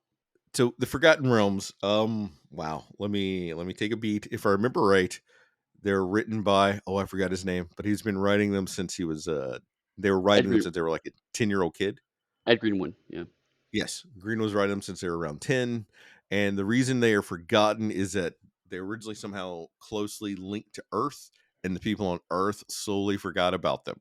So the Forgotten Realms. Wow. Let me take a beat. If I remember right, they're written by I forgot his name, but he's been writing them since he was they were Ed writing them Green, since they were like a 10-year-old kid. Ed Greenwood. Yeah. Yes, Green was writing them since they were around 10, and the reason they are forgotten is that they were originally somehow closely linked to Earth, and the people on Earth slowly forgot about them.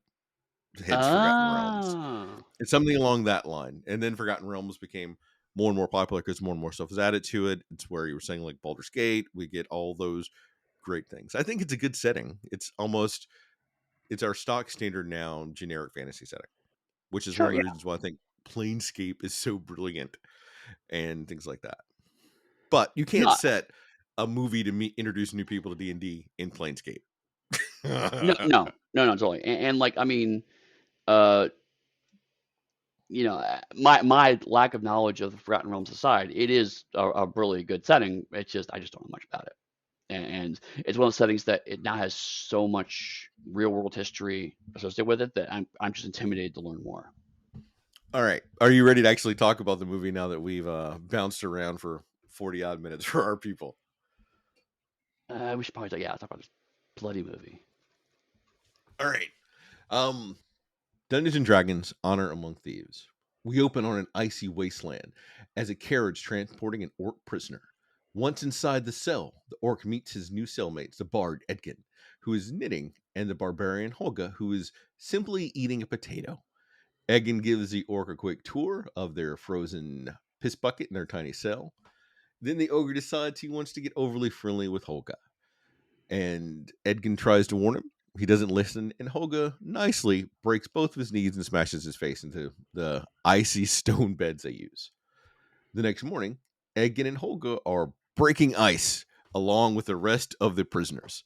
Hence Forgotten Realms. Ah, It's something along that line. And then Forgotten Realms became more and more popular because more and more stuff was added to it. It's where you were saying like Baldur's Gate, we get all those great things. I think it's a good setting. It's our stock standard now generic fantasy setting, which is one sure. of the Yeah. reasons why I think Planescape is so brilliant and things like that. But you can't No, set a movie to introduce new people to D&D in Planescape. no, totally. And like, I mean, uh, my lack of knowledge of the Forgotten Realms aside, it is a really good setting. It's just I just don't know much about it, and it's one of the settings that it now has so much real world history associated with it that I'm just intimidated to learn more. All right. Are you ready to actually talk about the movie now that we've bounced around for 40 odd minutes for our people? We should probably talk about this bloody movie. All right. Um Dungeons and Dragons Honor Among Thieves. We open on an icy wasteland as a carriage transporting an orc prisoner. Once inside the cell, the orc meets his new cellmates, the bard Edgin, who is knitting, and the barbarian Holga, who is simply eating a potato. Edgin gives the orc a quick tour of their frozen piss bucket in their tiny cell. Then the ogre decides he wants to get overly friendly with Holga, and Edgin tries to warn him. He doesn't listen, and Holga nicely breaks both of his knees and smashes his face into the icy stone beds they use. The next morning, Edgin and Holga are breaking ice along with the rest of the prisoners.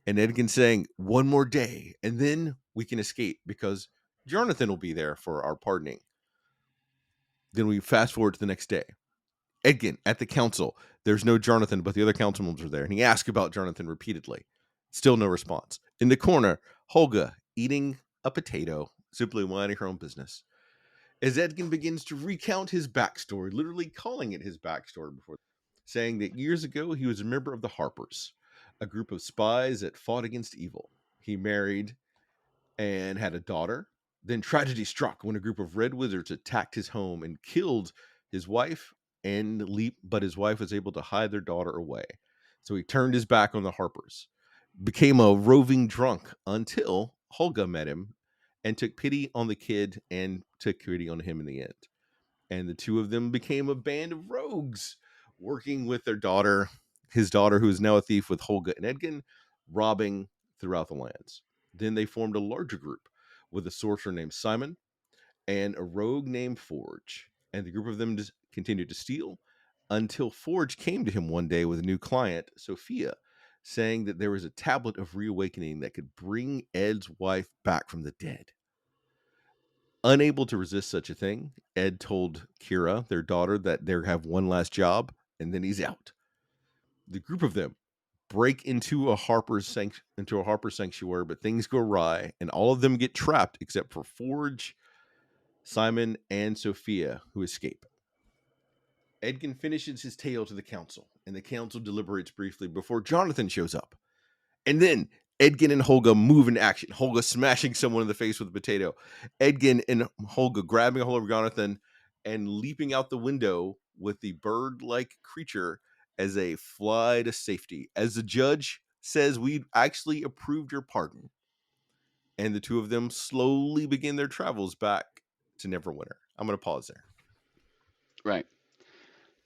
And Edgin saying, "One more day, and then we can escape because Jonathan will be there for our pardoning." Then we fast forward to the next day. Edgin at the council. There's no Jonathan, but the other council members are there, and he asks about Jonathan repeatedly. Still no response. In the corner, Holga eating a potato, simply minding her own business. As Edgin begins to recount his backstory, literally calling it his backstory before, saying that years ago he was a member of the Harpers, a group of spies that fought against evil. He married and had a daughter. Then tragedy struck when a group of red wizards attacked his home and killed his wife and leap, but his wife was able to hide their daughter away. So he turned his back on the Harpers, became a roving drunk until Holga met him and took pity on the kid and took pity on him in the end. And the two of them became a band of rogues, working with their daughter, his daughter, who is now a thief with Holga and Edgin, robbing throughout the lands. Then they formed a larger group with a sorcerer named Simon and a rogue named Forge. And the group of them just continued to steal until Forge came to him one day with a new client, Sophia, saying that there was a tablet of reawakening that could bring Ed's wife back from the dead. Unable to resist such a thing, Ed told Kira, their daughter, that they have one last job and then he's out. The group of them break into a Harper sanctuary, but things go awry and all of them get trapped except for Forge, Simon, and Sophia, who escape. Edgin finishes his tale to the council, and the council deliberates briefly before Jonathan shows up. And then Edgin and Holga move in action. Holga smashing someone in the face with a potato. Edgin and Holga grabbing a hold of Jonathan and leaping out the window with the bird-like creature as they fly to safety. As the judge says, we actually approved your pardon. And the two of them slowly begin their travels back to Neverwinter. I'm going to pause there. Right.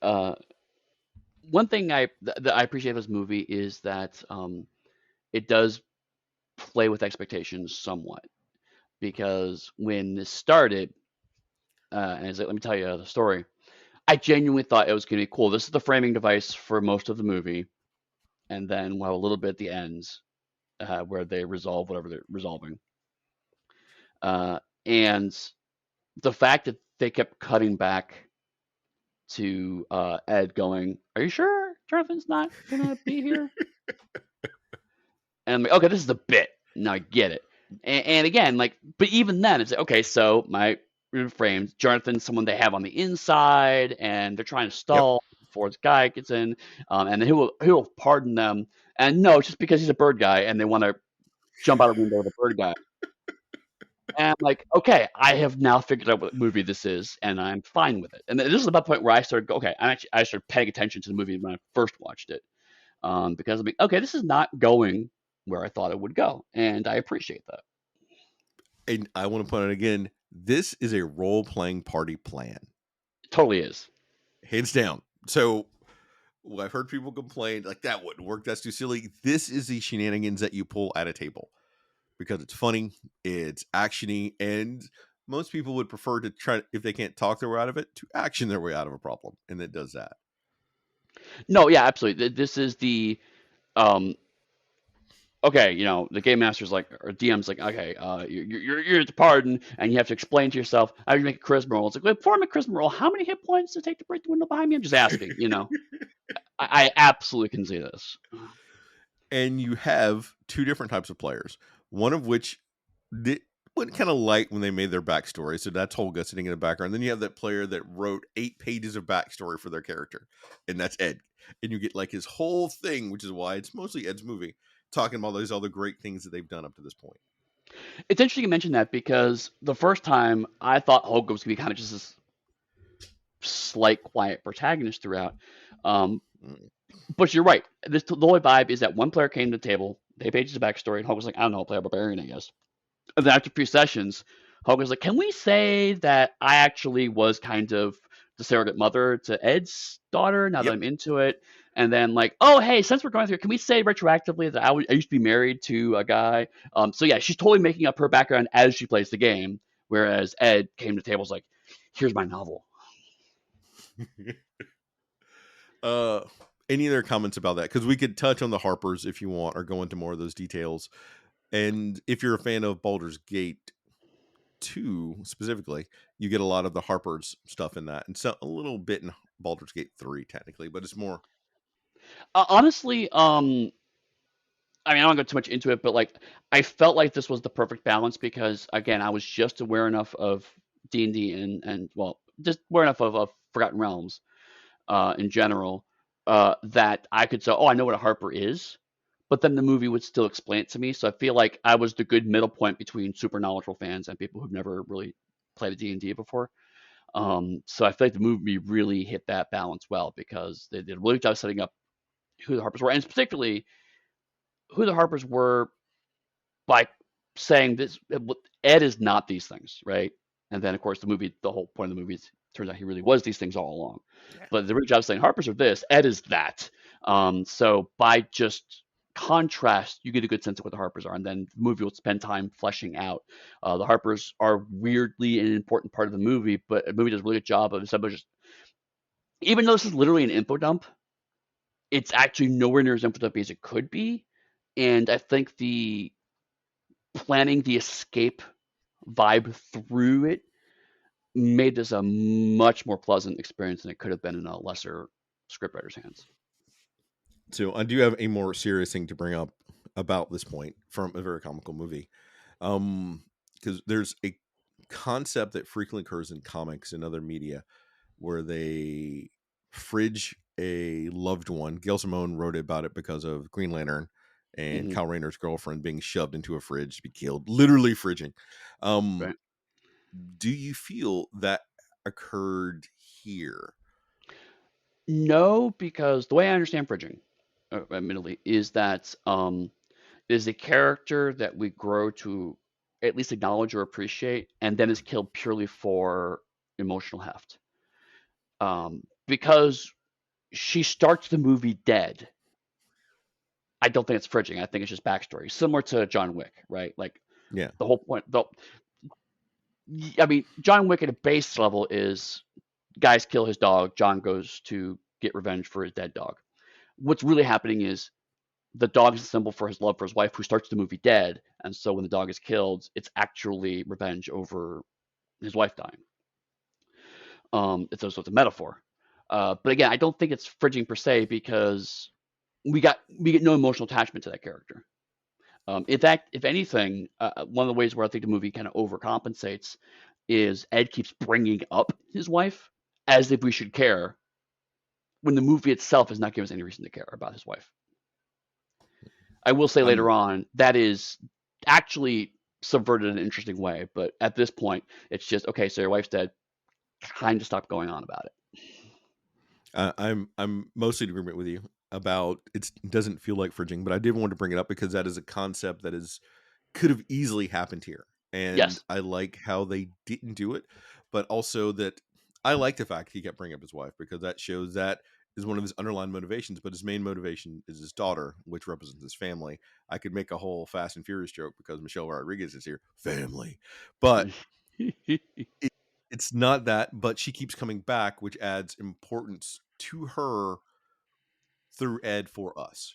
Uh, One thing that I appreciate of this movie is that it does play with expectations somewhat, because when this started, and it's like, let me tell you the story. I genuinely thought it was going to be cool. This is the framing device for most of the movie, and then we'll have a little bit at the ends where they resolve whatever they're resolving. And the fact that they kept cutting back to Ed going, "Are you sure Jonathan's not gonna be here?" And I'm like, okay, this is a bit. Now I get it. And again, like, but even then, it's like, okay. So my frames, Jonathan's someone they have on the inside, and they're trying to Yep. stall before this guy gets in, and then he will pardon them. And no, it's just because he's a bird guy, and they want to jump out a window with a bird guy. And I'm like, okay, I have now figured out what movie this is, and I'm fine with it. And this is about the point where I started, okay, I started paying attention to the movie when I first watched it, because I'm like, okay, this is not going where I thought it would go, and I appreciate that. And I want to put it again. This is a role-playing party plan. It totally is. Hands down. So I've heard people complain like that wouldn't work. That's too silly. This is the shenanigans that you pull at a table because it's funny, it's actiony, and most people would prefer to try, if they can't talk their way out of it, to action their way out of a problem, and it does that. No, yeah, absolutely. This is the um, okay, the game master's like, or DM's like, okay, you're at the pardon, and you have to explain to yourself how you make a charisma roll. It's like, wait, before I make a charisma roll, how many hit points does it take to break the window behind me? I'm just asking. I absolutely can see this. And you have two different types of players, one of which did went kind of light when they made their backstory. So that's Holga sitting in the background. Then you have that player that wrote 8 pages of backstory for their character, and that's Ed. And you get like his whole thing, which is why it's mostly Ed's movie, talking about those other great things that they've done up to this point. It's interesting you mention that, because the first time I thought Hulk was going to be kind of just this slight, quiet protagonist throughout. Um, Mm. but you're right. The whole vibe is that one player came to the table, they pages of backstory, and Hulk was like, I don't know, I'll play a barbarian, I guess. And then after a few sessions, Hulk was like, can we say that I actually was kind of the surrogate mother to Ed's daughter now that Yep. I'm into it? And then, like, oh, hey, since we're going through, can we say retroactively that I used to be married to a guy? So yeah, she's totally making up her background as she plays the game, whereas Ed came to the table was like, here's my novel. uh, any other comments about that? Because we could touch on the Harpers if you want, or go into more of those details. And if you're a fan of Baldur's Gate 2 specifically, you get a lot of the Harper's stuff in that, and so a little bit in Baldur's Gate 3 technically, but it's more. Honestly, I mean, I don't go too much into it, but like, I felt like this was the perfect balance, because again, I was just aware enough of D&D and well, just aware enough of Forgotten Realms in general, that I could say, oh, I know what a Harper is, but then the movie would still explain it to me. So I feel like I was the good middle point between super knowledgeable fans and people who've never really played a D&D before. So I feel like the movie really hit that balance well, because they did a really good job setting up who the Harpers were, and particularly who the Harpers were by saying this. Ed is not these things, right? And then of course the whole point of the movie is turns out he really was these things all along. Yeah. But the real job is saying Harper's are this, Ed is that. So by just contrast, you get a good sense of what the Harpers are, and then the movie will spend time fleshing out. The Harpers are weirdly an important part of the movie, but the movie does a really good job of establishing. Even though this is literally an info dump, it's actually nowhere near as info dump as it could be. And I think the planning the escape vibe through it made this a much more pleasant experience than it could have been in a lesser scriptwriter's hands. So I do have a more serious thing to bring up about this point from a very comical movie. Because there's a concept that frequently occurs in comics and other media where they fridge a loved one. Gail Simone wrote about it because of Green Lantern and Hmm. Kyle Rayner's girlfriend being shoved into a fridge to be killed, literally fridging. Um, Right. do you feel that occurred here? No, because the way I understand Bridging, admittedly, is that is a character that we grow to at least acknowledge or appreciate, and then is killed purely for emotional heft. Because she starts the movie dead. I don't think it's fridging. I think it's just backstory, similar to John Wick, right? Like Yeah. the whole point. I mean, John Wick at a base level is guys kill his dog. John goes to get revenge for his dead dog. What's really happening is the dog is a symbol for his love for his wife, who starts the movie dead, and so when the dog is killed, it's actually revenge over his wife dying. It's also it's a metaphor. But again, I don't think it's fridging per se because we get no emotional attachment to that character. In fact, if anything, one of the ways where I think the movie kind of overcompensates is Ed keeps bringing up his wife as if we should care, when the movie itself is not giving us any reason to care about his wife. I will say later I'm on that is actually subverted in an interesting way, but at this point, it's just okay. So your wife's dead. Kind of stop going on about it. I'm mostly in agreement with you about it doesn't feel like fridging, but I did want to bring it up because that is a concept that is could have easily happened here. And Yes. I like how they didn't do it, but also that I like the fact he kept bringing up his wife because that shows that is one of his underlying motivations, but his main motivation is his daughter, which represents his family. I could make a whole Fast and Furious joke because Michelle Rodriguez is here, family. But it, it's not that, but she keeps coming back, which adds importance to her through Ed for us.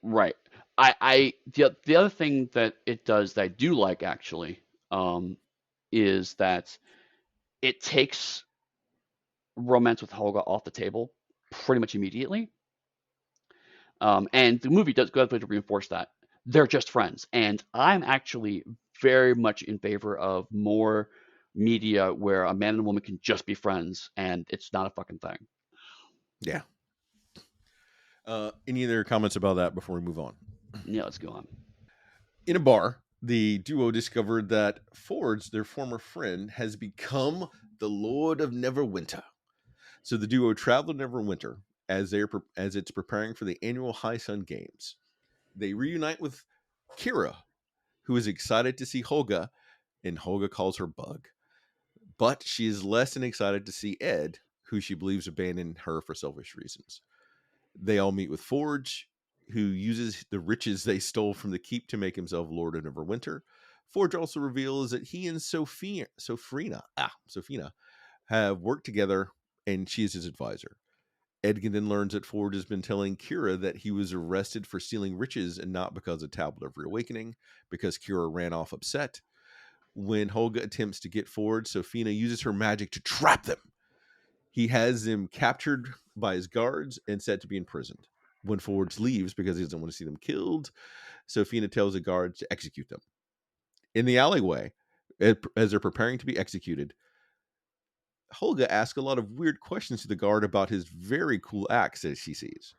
Right. The other thing that it does that I do like actually, um, is that it takes romance with Helga off the table pretty much immediately. And the movie does go out of way to reinforce that. They're just friends. And I'm actually very much in favor of more media where a man and a woman can just be friends and it's not a fucking thing. Yeah. Any other comments about that before we move on? Yeah, let's go on. In a bar, the duo discovered that Forge, their former friend, has become the Lord of Neverwinter. So the duo travel to Neverwinter as it's preparing for the annual High Sun Games. They reunite with Kira, who is excited to see Holga, and Holga calls her Bug. But she is less than excited to see Ed, who she believes abandoned her for selfish reasons. They all meet with Forge, who uses the riches they stole from the keep to make himself Lord of Neverwinter. Forge also reveals that he and Sophina have worked together, and she is his advisor. Edgin then learns that Forge has been telling Kira that he was arrested for stealing riches and not because of Tablet of Reawakening, because Kira ran off upset. When Holga attempts to get Forge, Sophina uses her magic to trap them. He has them captured by his guards and set to be imprisoned. When Forge leaves because he doesn't want to see them killed, Sophina tells the guards to execute them. In the alleyway, as they're preparing to be executed, Holga asks a lot of weird questions to the guard about his very cool axe that she sees.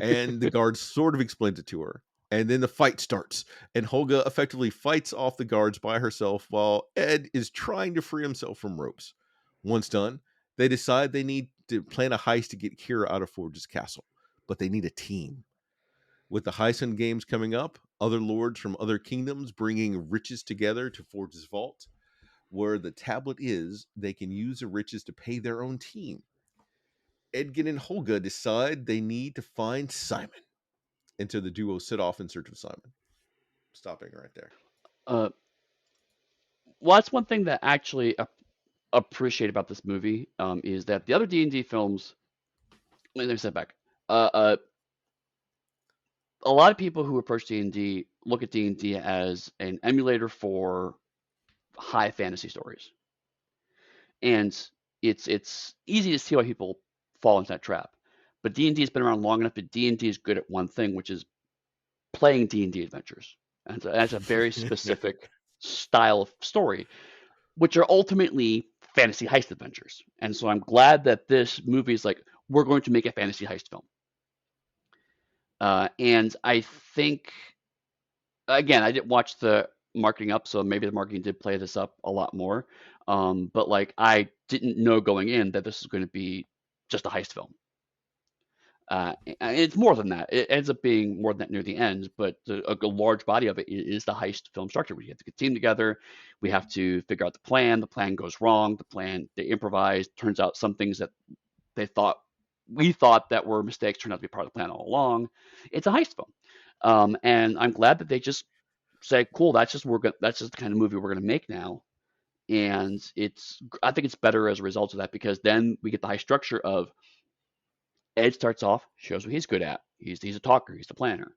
And the guard sort of explains it to her. And then the fight starts, and Holga effectively fights off the guards by herself while Ed is trying to free himself from ropes. Once done, they decide they need to plan a heist to get Kira out of Forge's castle, but they need a team. With the Heisen Games coming up, other lords from other kingdoms bringing riches together to forge his vault. Where the tablet is, they can use the riches to pay their own team. Edgin and Holga decide they need to find Simon, and so the duo set off in search of Simon. Stopping right there. Uh, well, that's one thing that I actually appreciate about this movie is that the other D&D films. Let me step back. Uh, uh, a lot of people who approach D&D look at D&D as an emulator for high fantasy stories, and it's easy to see why people fall into that trap. But D&D has been around long enough that D&D is good at one thing, which is playing D&D adventures. And so that's a very specific style of story, which are ultimately fantasy heist adventures. And so I'm glad that this movie is like, we're going to make a fantasy heist film. And I think, again, I didn't watch the marketing up, so maybe the marketing did play this up a lot more. But like, I didn't know going in that this is going to be just a heist film. And it's more than that. It ends up being more than that near the end, but a large body of it is the heist film structure. We have to get a team together. We have to figure out the plan. The plan goes wrong. The plan they improvise. Turns out some things that they thought we thought that were mistakes turned out to be part of the plan all along. It's a heist film, and I'm glad that they just say, "Cool, that's just the kind of movie we're gonna make now." And I think it's better as a result of that because then we get the high structure of Ed starts off, shows what he's good at. He's a talker, he's the planner.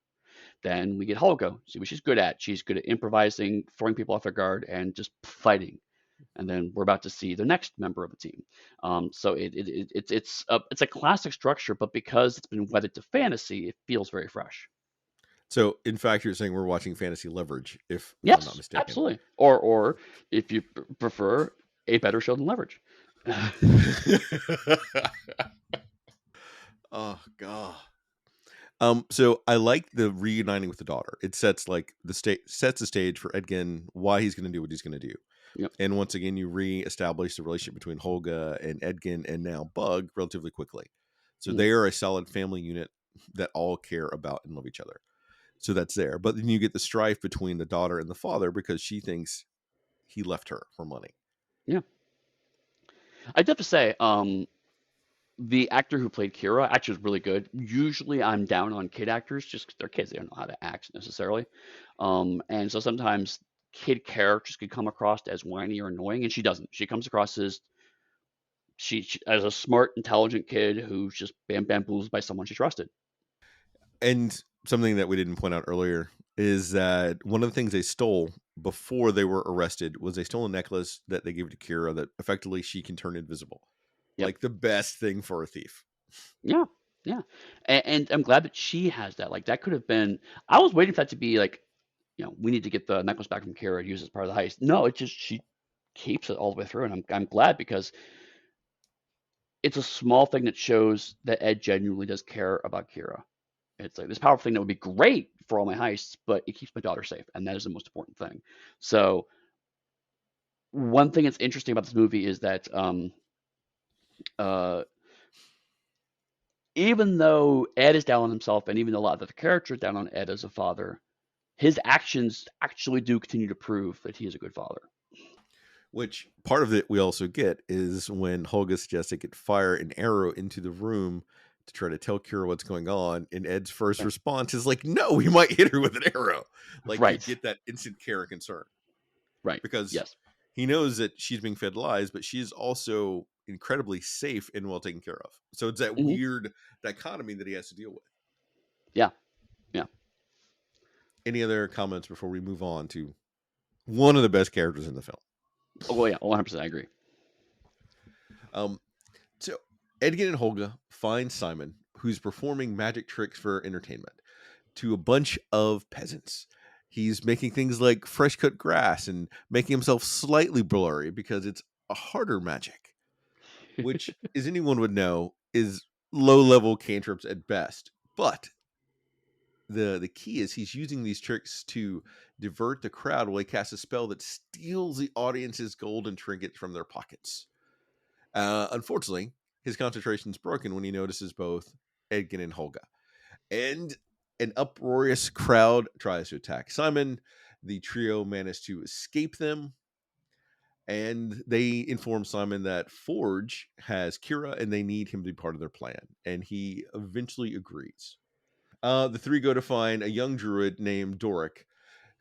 Then we get Holgo, see what she's good at. She's good at improvising, throwing people off their guard, and just fighting. And then we're about to see the next member of the team. So it's a classic structure, but because it's been wedded to fantasy, it feels very fresh. So, in fact, you're saying we're watching fantasy leverage, if I'm not Yes, mistaken. absolutely. Or if you prefer, a better show than Leverage. Oh god. So I like the reuniting with the daughter. It sets like sets the stage for Edgin why he's going to do what he's going to do. Yep. And once again, you re-establish the relationship between Holga and Edgin and now Bug relatively quickly. So Mm, they are a solid family unit that all care about and love each other. So that's there. But then you get the strife between the daughter and the father because she thinks he left her for money. yeah. I'd have to say, the actor who played Kira actually was really good. Usually, I'm down on kid actors just because they're kids; they don't know how to act necessarily. And so sometimes kid characters could come across as whiny or annoying, and she doesn't. She comes across as she as a smart, intelligent kid who's just bamboozled by someone she trusted. And something that we didn't point out earlier is that one of the things they stole before they were arrested was they stole a necklace that they gave to Kira that effectively she can turn invisible. Yep. Like the best thing for a thief. Yeah. Yeah. And I'm glad that she has that. Like that could have been. I was waiting for that to be like, we need to get the necklace back from Kira and use it as part of the heist. No, it just she keeps it all the way through, and I'm glad because it's a small thing that shows that Ed genuinely does care about Kira. It's like this powerful thing that would be great for all my heists, but it keeps my daughter safe, and that is the most important thing. So one thing that's interesting about this movie is that uh, even though Ed is down on himself, and even though a lot of the characters are down on Ed as a father, his actions actually do continue to prove that he is a good father. Which part of it we also get is when Holga suggests they could fire an arrow into the room to try to tell Kira what's going on. And Ed's first Right. response is like, no, we might hit her with an arrow. Like you Right. get that instant care and concern. Right. Because Yes. he knows that she's being fed lies, but she's also incredibly safe and well taken care of. So it's that Hmm. weird dichotomy that he has to deal with. Yeah. Yeah. Any other comments before we move on to one of the best characters in the film? Oh, well, yeah. 100%. I agree. Um, so Edgin and Holga find Simon, who's performing magic tricks for entertainment to a bunch of peasants. He's making things like fresh cut grass and making himself slightly blurry because it's a harder magic, which, as anyone would know, is low level cantrips at best. But the key is he's using these tricks to divert the crowd while he casts a spell that steals the audience's gold and trinkets from their pockets. Unfortunately, his concentration is broken when he notices both Edgin and Holga. And An uproarious crowd tries to attack Simon. The trio manage to escape them, and they inform Simon that Forge has Kira and they need him to be part of their plan. And he eventually agrees. The three go to find a young druid named Doric,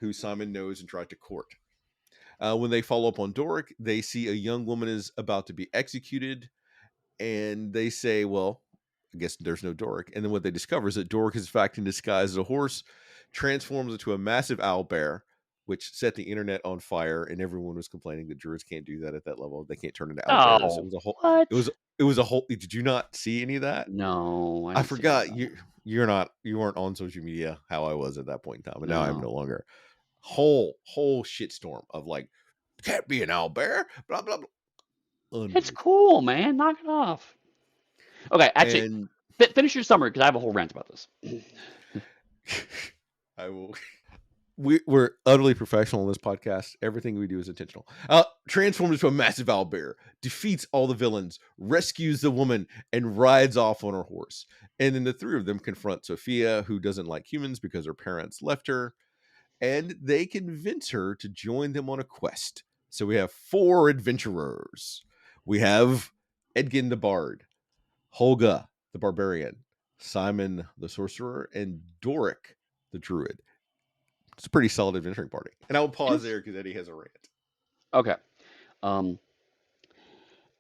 who Simon knows and tried to court. When they follow up on Doric, they see a young woman is about to be executed, and they say, well, I guess there's no Doric. And then what they discover is that Doric is in fact in disguise as a horse, transforms into a massive owl bear, which set the internet on fire, and everyone was complaining that druids can't do that at that level. They can't turn into owl bears. It Oh, was a whole. It what? was. It was a whole. Did you not see any of that? No, I I didn't see any of forgot that. you're not you weren't on social media how I was at that point in time, and now I'm No. no longer. Whole shitstorm of like can't be an owl bear, blah blah blah. It's Unbelievable. cool, man. Knock it off. Okay, actually, And finish your summary because I have a whole rant about this. I will. We're utterly professional on this podcast. Everything we do is intentional. Transforms into a massive owl bear, defeats all the villains, rescues the woman, and rides off on her horse. And then the three of them confront Sophia, who doesn't like humans because her parents left her, and they convince her to join them on a quest. So we have four adventurers. We have Edgin the Bard, Holga the Barbarian, Simon the Sorcerer, and Doric the Druid. It's a pretty solid adventuring party. And I will pause It's there because Eddie has a rant. okay. Um,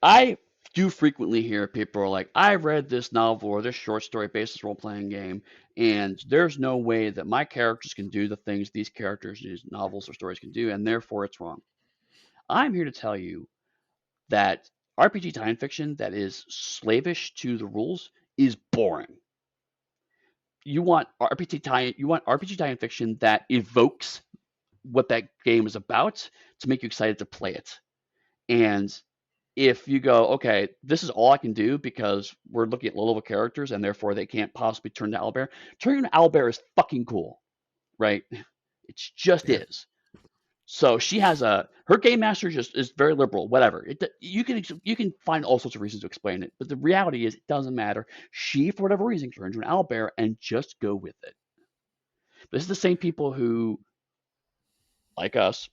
I do frequently hear people are like, I read this novel or this short story based role playing game, and there's no way that my characters can do the things these characters, these novels or stories can do, and therefore it's wrong. I'm here to tell you that RPG tie-in fiction that is slavish to the rules is boring. You want RPG tie-in fiction that evokes what that game is about to make you excited to play it. And if you go, okay, this is all I can do because we're looking at low level characters and therefore they can't possibly turn to owlbear. Turning to owlbear is fucking cool, right? It just Yeah. is. So she has her game master just is very liberal, whatever. You can find all sorts of reasons to explain it, but the reality is it doesn't matter. She, for whatever reason, turns into an owlbear and just go with it. This is the same people who, like us,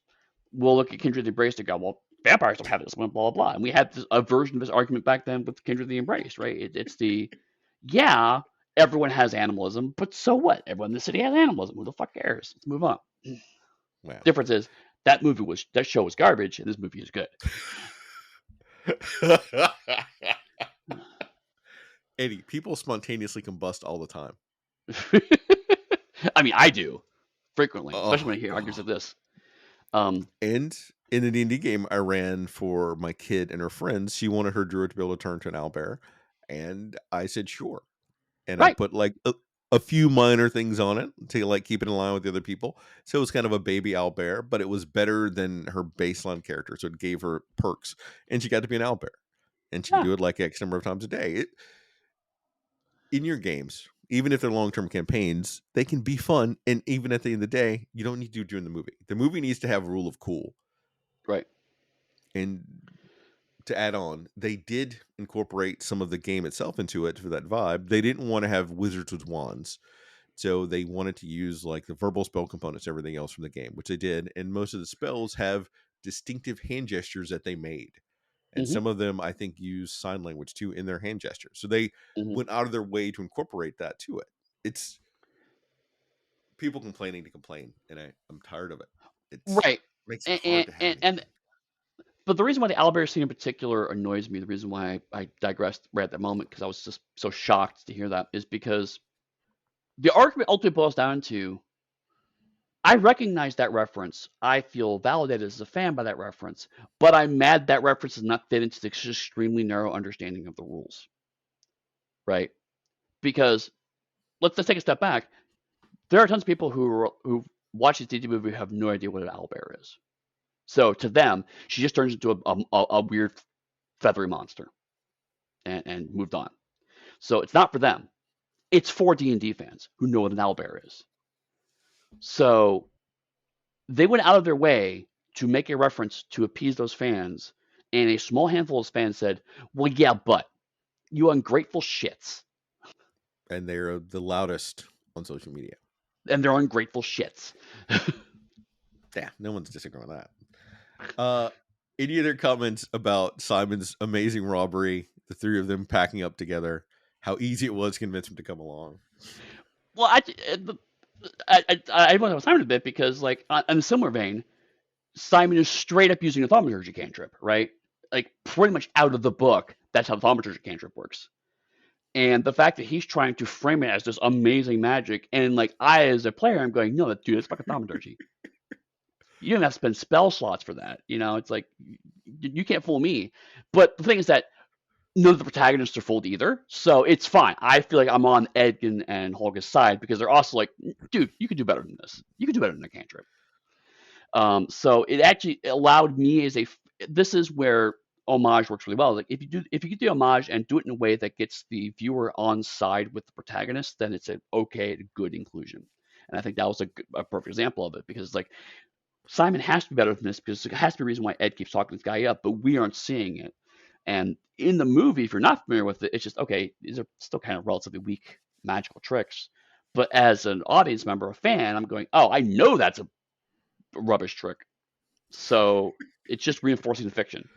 will look at Kindred the Embrace and go, well, vampires don't have this one, blah, blah, blah. And we had a version of this argument back then with Kindred the Embrace, right? It's the, yeah, everyone has animalism, but so what? Everyone in the city has animalism. Who the fuck cares? Let's move on. Wow. Difference is that show was garbage, and this movie is good. Eddie, people spontaneously combust all the time. I mean, I do frequently, especially when Oh I hear arguments god. like this. Um, And in the D&D game I ran for my kid and her friends, she wanted her druid to be able to turn to an owlbear, and I said sure. And I right? put like a few minor things on it to like keep it in line with the other people. So it was kind of a baby owlbear, but it was better than her baseline character. So it gave her perks, and she got to be an owlbear, and she could Yeah, do it like X number of times a day. In your games, even if they're long term campaigns, they can be fun. And even at the end of the day, you don't need to do it during the movie. The movie needs to have a rule of cool. right. And to add on, they did incorporate some of the game itself into it for that vibe. They didn't want to have wizards with wands. So they wanted to use like the verbal spell components, everything else from the game, which they did. And most of the spells have distinctive hand gestures that they made. And hmm some of them, I think, use sign language too in their hand gestures. So they hmm went out of their way to incorporate that to it. It's people complaining to complain, and I'm tired of it. It's Right. makes it And, hard to have and anything. but the reason why the owlbear scene in particular annoys me, the reason why I digressed right at that moment because I was just so shocked to hear that, is because the argument ultimately boils down to I recognize that reference. I feel validated as a fan by that reference, but I'm mad that reference does not fit into the extremely narrow understanding of the rules, right? Because let's take a step back. There are tons of people who watch this D&D movie who have no idea what an owlbear is. So to them, she just turns into a weird feathery monster and moved on. So it's not for them. It's for D&D fans who know what an owlbear is. So they went out of their way to make a reference to appease those fans, and a small handful of fans said, "Well, yeah, but you ungrateful shits." And they're the loudest. on social media. and they're ungrateful shits. Yeah, no one's disagreeing with that. Uh, any other comments about Simon's amazing robbery? The three of them packing up together. How easy it was to convince him to come along. Well, I want to Simon a bit because, like, in a similar vein, Simon is straight up using a thaumaturgy cantrip, right? Like, pretty much out of the book. That's how thaumaturgy cantrip works. And the fact that he's trying to frame it as this amazing magic, and like I, as a player, I'm going, no, dude, it's fucking thaumaturgy. You don't have to spend spell slots for that. You know, it's like you can't fool me. But the thing is that none of the protagonists are fooled either, so it's fine. I feel like I'm on Ed and Holga's side because they're also like, dude, you could do better than this. You could do better than a cantrip. So it actually allowed me as a. This is where homage works really well. Like if you do homage and do it in a way that gets the viewer on side with the protagonist, then it's an okay, good inclusion. And I think that was a perfect example of it because like Simon has to be better than this because it has to be a reason why Ed keeps talking this guy up, but we aren't seeing it. And in the movie, if you're not familiar with it, it's just okay. These are still kind of relatively weak magical tricks. But as an audience member, a fan, I'm going, oh, I know that's a rubbish trick. So it's just reinforcing the fiction.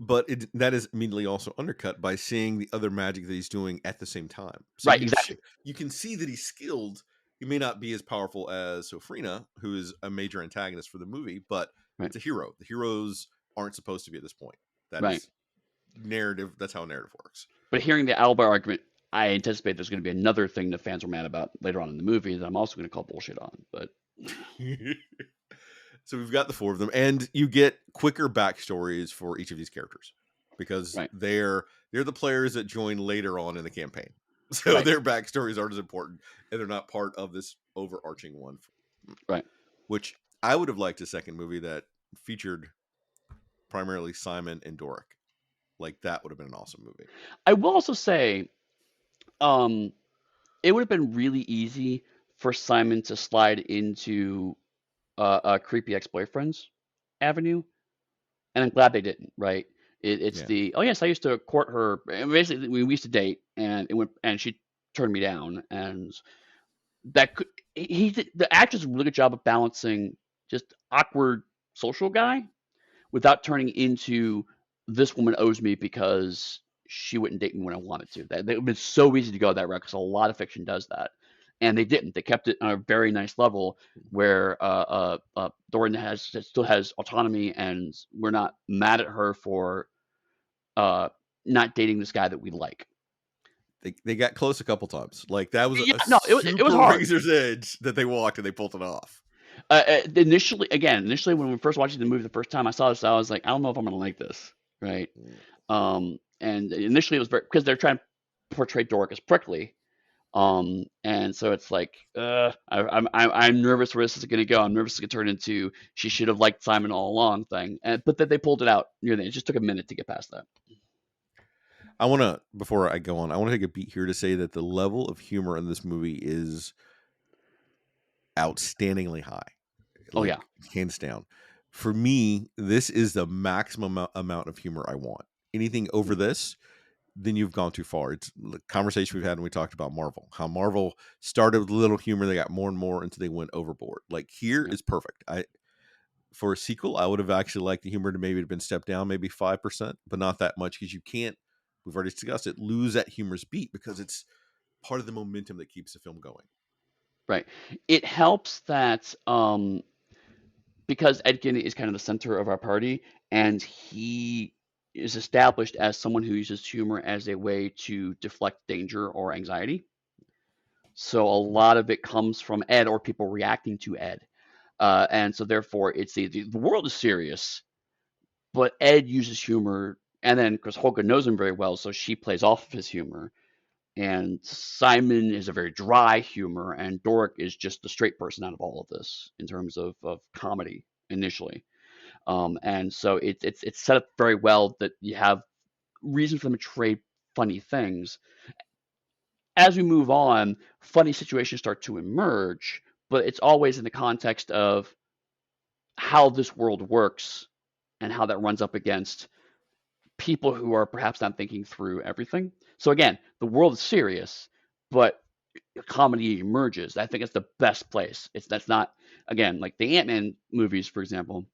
But that is immediately also undercut by seeing the other magic that he's doing at the same time. So Right, exactly. you can see that he's skilled. He may not be as powerful as Sofrina, who is a major antagonist for the movie, but Right, it's a hero. The heroes aren't supposed to be at this point. That right. is narrative. That's how narrative works. But hearing the Alba argument, I anticipate there's going to be another thing that fans are mad about later on in the movie that I'm also going to call bullshit on. But So we've got the four of them, and you get quicker backstories for each of these characters because right, they're the players that join later on in the campaign. So right, their backstories aren't as important, and they're not part of this overarching one. right. Which I would have liked a second movie that featured primarily Simon and Doric. Like that would have been an awesome movie. I will also say, um, it would have been really easy for Simon to slide into a creepy ex-boyfriend's avenue, and I'm glad they didn't. Right? It's Yeah, the oh yes, I used to court her. And basically, we used to date, and it went, and she turned me down, and that could he did, the actor does a really good job of balancing just awkward social guy without turning into this woman owes me because she wouldn't date me when I wanted to. That it would have been so easy to go that route because a lot of fiction does that, and they didn't. They kept it on a very nice level where Dorian still has autonomy, and we're not mad at her for uh, not dating this guy that we like. they got close a couple times. Like that was Yeah, a no, it was super hard. razor's edge that they walked, and they pulled it off. Initially, when we first watching the movie the first time I saw this, I was like, I don't know if I'm gonna like this, right? Mm. And initially it was very because they're trying to portray Doric as prickly, and so it's like, I'm nervous where this is gonna go. I'm nervous it's gonna turn into she should have liked Simon all along thing, but then they pulled it out near the end. It just took a minute to get past that. I want to, before I go on, I want to take a beat here to say that the level of humor in this movie is outstandingly high, Oh yeah, like hands down. For me, this is the maximum amount of humor I want. Anything over this, then you've gone too far. It's the conversation we've had when we talked about Marvel, how Marvel started with a little humor, they got more and more until they went overboard. Like here yeah, is perfect. I For a sequel, I would have actually liked the humor to maybe have been stepped down, maybe 5%, but not that much because you can't. We've already discussed it. Lose that humorous beat because it's part of the momentum that keeps the film going. right. It helps that because Edkin is kind of the center of our party, and he is established as someone who uses humor as a way to deflect danger or anxiety. So a lot of it comes from Ed or people reacting to Ed, and so therefore it's the world is serious, but Ed uses humor, and then because Holga knows him very well, so she plays off of his humor. And Simon is a very dry humor, and Doric is just the straight person out of all of this in terms of comedy initially. And so it's set up very well that you have reason for them to trade funny things. As we move on, funny situations start to emerge, but it's always in the context of how this world works and how that runs up against people who are perhaps not thinking through everything. So again, the world is serious, but comedy emerges. I think it's the best place. It's that's not again like the Ant-Man movies, for example,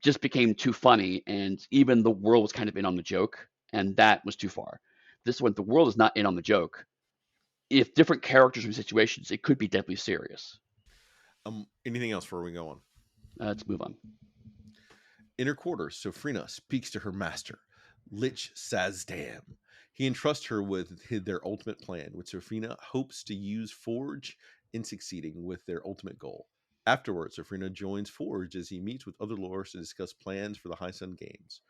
just became too funny, and even the world was kind of in on the joke, and that was too far. This one, the world is not in on the joke. If different characters and situations, it could be deadly serious. Anything else before we go on? Let's move on. In her quarters, Sofrina speaks to her master, Lich Sazdam. He entrusts her with their ultimate plan, which Sofrina hopes to use Forge in succeeding with their ultimate goal. Afterwards, Sofrina joins Forge as he meets with other lords to discuss plans for the High Sun Games.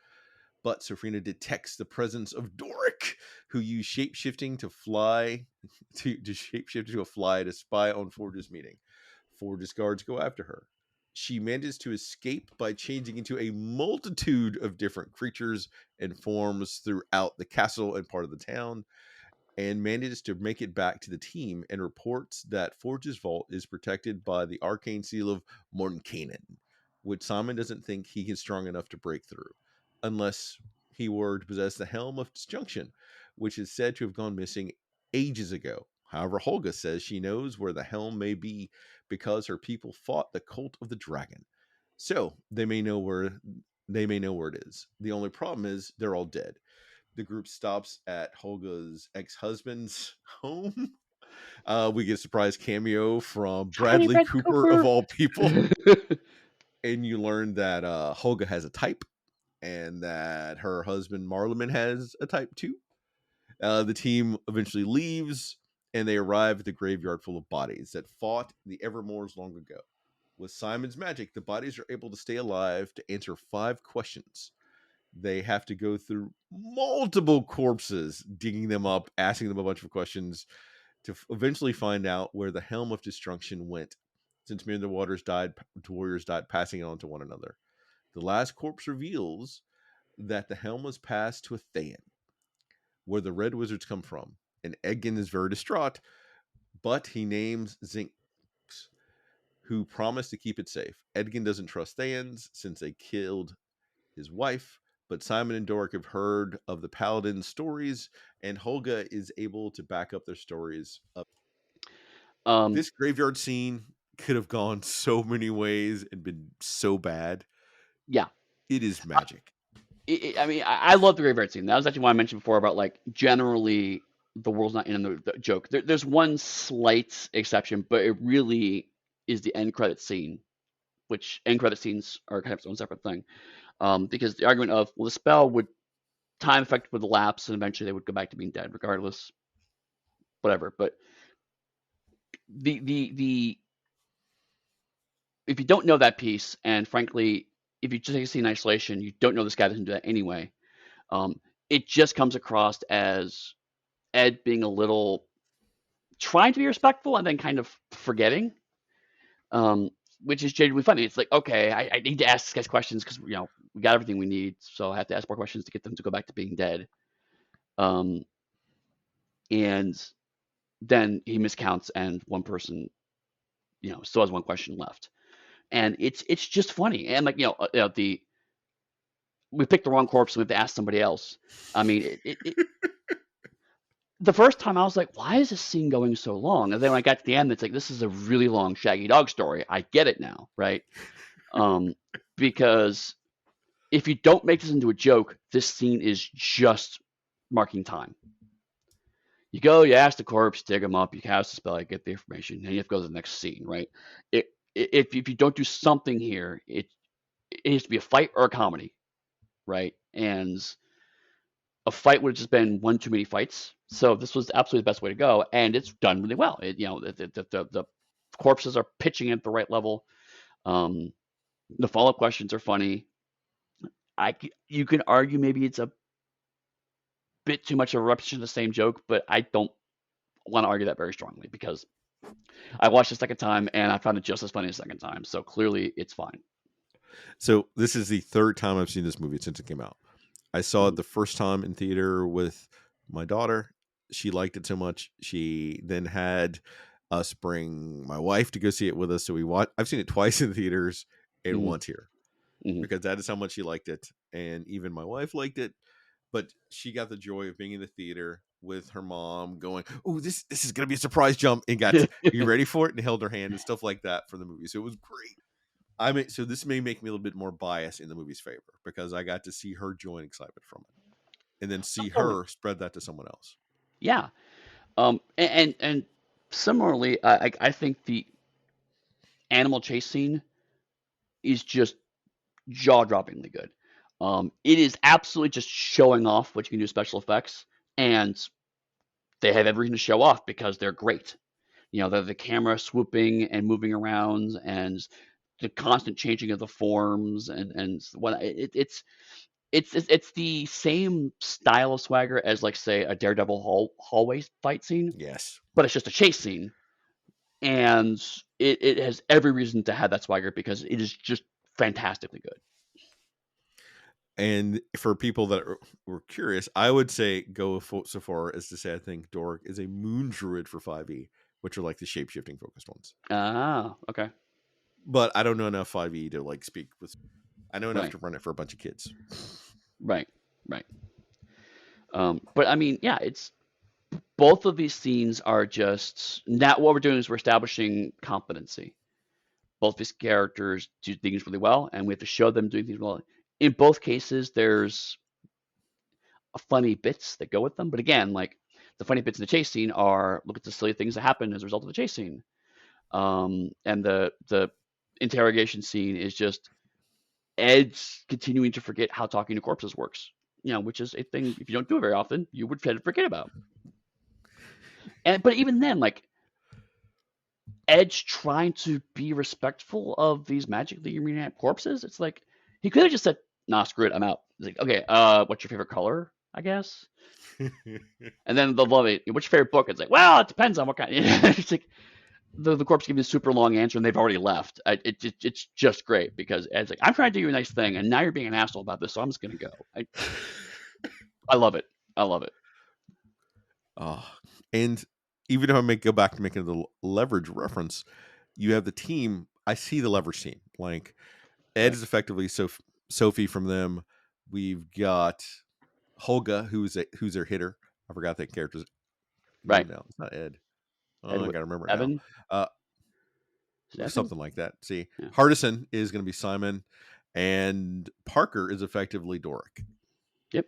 But Sofrina detects the presence of Doric, who used shapeshifting to fly to shapeshift to a fly to spy on Forge's meeting. Forge's guards go after her. She manages to escape by changing into a multitude of different creatures and forms throughout the castle and part of the town, and manages to make it back to the team and reports that Forge's vault is protected by the arcane seal of Mordenkainen, which Simon doesn't think he is strong enough to break through, unless he were to possess the Helm of Disjunction, which is said to have gone missing ages ago. However, Holga says she knows where the helm may be because her people fought the cult of the dragon. So they may know where it is. The only problem is they're all dead. The group stops at Holga's ex-husband's home. We get a surprise cameo from Tiny Bradley Red Cooper of Cooper. all people, and you learn that Holga has a type, and that her husband Marleman has a type too. The team eventually leaves, and they arrive at the graveyard full of bodies that fought the Evermores long ago. With Simon's magic, the bodies are able to stay alive to answer 5 questions. They have to go through multiple corpses, digging them up, asking them a bunch of questions to eventually find out where the Helm of Destruction went. Since many of the warriors died passing it on to one another. The last corpse reveals that the helm was passed to a Thayan, where the Red Wizards come from. And Edgin is very distraught, but he names Zinx, who promised to keep it safe. Edgin doesn't trust Thayans since they killed his wife, but Simon and Doric have heard of the Paladin's stories, and Holga is able to back up their stories. um, This graveyard scene could have gone so many ways and been so bad. yeah, It is magic. I mean, I love the graveyard scene. That was actually what I mentioned before about like generally the world's not in the joke. There's one slight exception, but it really is the end credit scene, which end credit scenes are kind of its own separate thing. Because the argument of well, the spell would time effect would lapse and eventually they would go back to being dead, regardless, whatever. But the if you don't know that piece, and frankly, if you just take a scene in isolation, you don't know this guy doesn't do that anyway. Um, it just comes across as Ed being a little trying to be respectful and then kind of forgetting, um, which is genuinely funny. It's like, okay, I need to ask these guys questions because we got everything we need, so I have to ask more questions to get them to go back to being dead. Um, and then he miscounts, and one person, still has one question left, and it's just funny. And like the we picked the wrong corpse and we have to ask somebody else. I mean, the first time I was like, why is this scene going so long? And then when I got to the end, it's like, this is a really long Shaggy Dog story. I get it now, right? Um, because if you don't make this into a joke, this scene is just marking time. You go, you ask the corpse, dig them up, you cast the spell, you get the information, and you have to go to the next scene, right? If you don't do something here, it needs to be a fight or a comedy, right? And a fight would have just been one too many fights. So this was absolutely the best way to go, and it's done really well. The corpses are pitching at the right level. Um, the follow up questions are funny. You can argue maybe it's a bit too much of a repetition of the same joke, but I don't want to argue that very strongly because I watched the second time and I found it just as funny the second time. So clearly, it's fine. So this is the third time I've seen this movie since it came out. I saw it Mhm. the first time in theater with my daughter. She liked it so much. She then had us bring my wife to go see it with us. So we watched. I've seen it twice in theaters and Mhm. once here Mhm. because that is how much she liked it, and even my wife liked it. But she got the joy of being in the theater. with her mom, going, "Oh, this is gonna be a surprise jump," and got, "You ready for it?" and held her hand and stuff like that for the movie. So it was great. I mean, so this may make me a little bit more biased in the movie's favor because I got to see her joy and excitement from it, and then see Totally. her spread that to someone else. Yeah. And similarly, I think the animal chase scene is just jaw-droppingly good. It is absolutely just showing off what you can do with special effects, and they have every reason to show off because they're great. You know, the camera swooping and moving around, and the constant changing of the forms, and what it's the same style of swagger as, like, say, a Daredevil hallway fight scene, Yes. but it's just a chase scene, and it has every reason to have that swagger because it is just fantastically good. And for people that were curious, I would say go so far as to say I think Dork is a moon druid for 5e, which are like the shape shifting focused ones. Ah, okay. But I don't know enough 5e to like speak with. I know enough Right, to run it for a bunch of kids. right, right. But I mean, yeah, it's both of these scenes are just now what we're doing is we're establishing competency. Both these characters do things really well, and we have to show them doing things well. In both cases, there's funny bits that go with them, but again, like the funny bits in the chase scene are look at the silly things that happen as a result of the chase scene. And the interrogation scene is just Ed's continuing to forget how talking to corpses works. You know, which is a thing if you don't do it very often, you would try to forget about. And but even then, like Edge trying to be respectful of these magically reanimated corpses, it's like he could have just said, "Nah, screw it, I'm out." He's like, "Okay, what's your favorite color? I guess." And then they'll love it. What's your favorite book? It's like, well, it depends on what kind. It's like the corpse gives you a super long answer and they've already left. It's just great because Ed's like, I'm trying to do you a nice thing and now you're being an asshole about this, so I'm just gonna go. I love it. I love it. Oh, and even if I may go back to making the leverage reference, you have the team. I see the leverage team. Like Ed Right. is effectively Sophie from them. We've got Holga, who's their hitter. I forgot that character's name Right. now. It's not Ed. Oh, I Edward gotta remember it now. Evan? Uh, Is it Evan? Something like that. See, Yeah. Hardison is going to be Simon, and Parker is effectively Doric. Yep.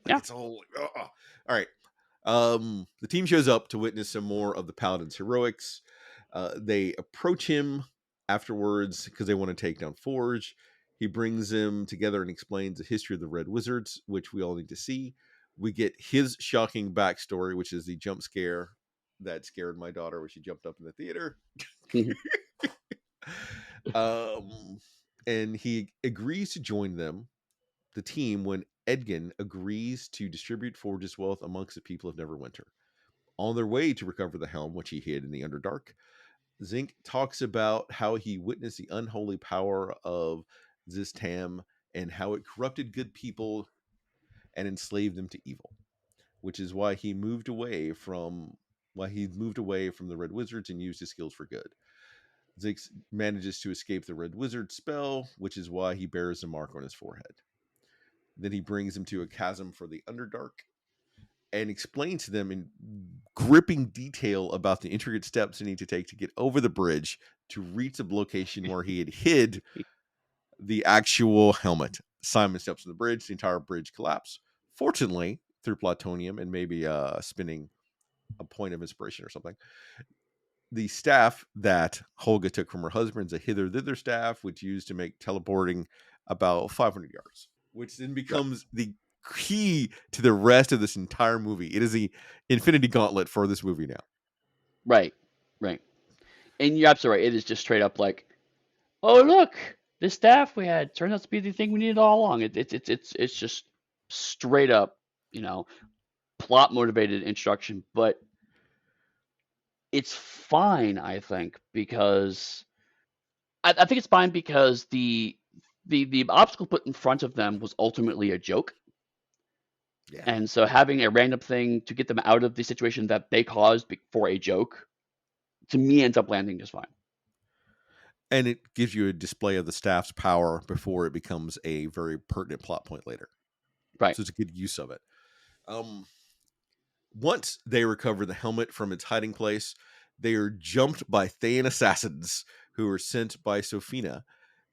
Like Yeah. it's all right. The team shows up to witness some more of the Paladin's heroics. They approach him afterwards because they want to take down Forge. He brings them together and explains the history of the Red Wizards, which we all need to see. We get his shocking backstory, which is the jump scare that scared my daughter when she jumped up in the theater. um, and he agrees to join them, the team, when Edgin agrees to distribute Forge's wealth amongst the people of Neverwinter. On their way to recover the helm, which he hid in the Underdark, Zinc talks about how he witnessed the unholy power of Zistam and how it corrupted good people and enslaved them to evil, which is why he moved away from the Red Wizards and used his skills for good. Zix manages to escape the Red Wizard spell, which is why he bears a mark on his forehead. Then he brings him to a chasm for the Underdark and explains to them in gripping detail about the intricate steps they need to take to get over the bridge to reach the location where he had hid the actual helmet. Simon steps on the bridge, the entire bridge collapses. Fortunately, through plutonium and maybe spinning a point of inspiration or something, the staff that Holga took from her husband is a hither thither staff, which used to make teleporting about 500 yards, which then Right. becomes the key to the rest of this entire movie. It is the Infinity Gauntlet for this movie now. Right. Right. And you're absolutely right. It is just straight up like, oh look, this staff we had turns out to be the thing we needed all along. It's just straight up, you know, plot motivated introduction, but it's fine, I think, because I think it's fine because the obstacle put in front of them was ultimately a joke. Yeah. And so having a random thing to get them out of the situation that they caused for a joke, to me, ends up landing just fine. And it gives you a display of the staff's power before it becomes a very pertinent plot point later. Right. So it's a good use of it. Um, Once they recover the helmet from its hiding place, they are jumped by Thayan assassins who are sent by Sophina.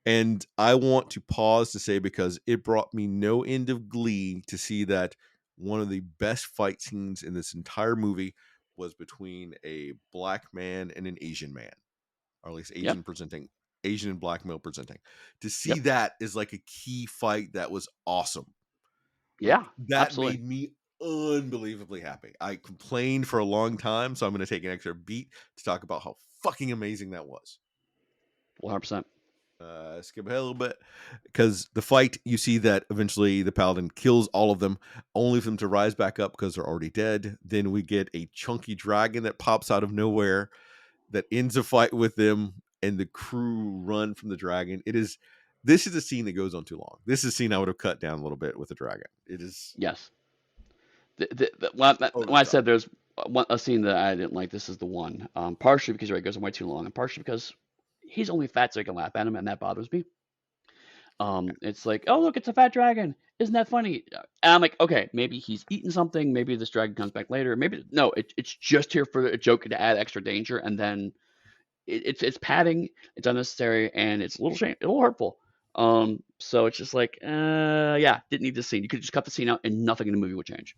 And I want to pause to say, because it brought me no end of glee to see that one of the best fight scenes in this entire movie was between a black man and an Asian man, or at least Yep. Asian and black male presenting. To see Yep. that is like a key fight that was awesome. Like Yeah. that Absolutely. made me unbelievably happy. I complained for a long time, so I'm going to take an extra beat to talk about how fucking amazing that was. 100%. Skip ahead a little bit, because the fight, you see that eventually the paladin kills all of them, only for them to rise back up because they're already dead. Then we get a chunky dragon that pops out of nowhere that ends a fight with them, and the crew run from the dragon. This is a scene that goes on too long. This is a scene I would have cut down a little bit with the dragon. It is Yes. When over the I top. said there's a scene that I didn't like, this is the one. Partially because it goes on way too long, and partially because he's only fat so I can laugh at him, and that bothers me. It's like, oh look, it's a fat dragon. Isn't that funny? And I'm like, okay, maybe he's eating something. Maybe this dragon comes back later. Maybe no, it's just here for a joke to add extra danger, and then it's padding. It's unnecessary, and it's a little hurtful. So it's just like, yeah, didn't need this scene. You could just cut the scene out, and nothing in the movie would change.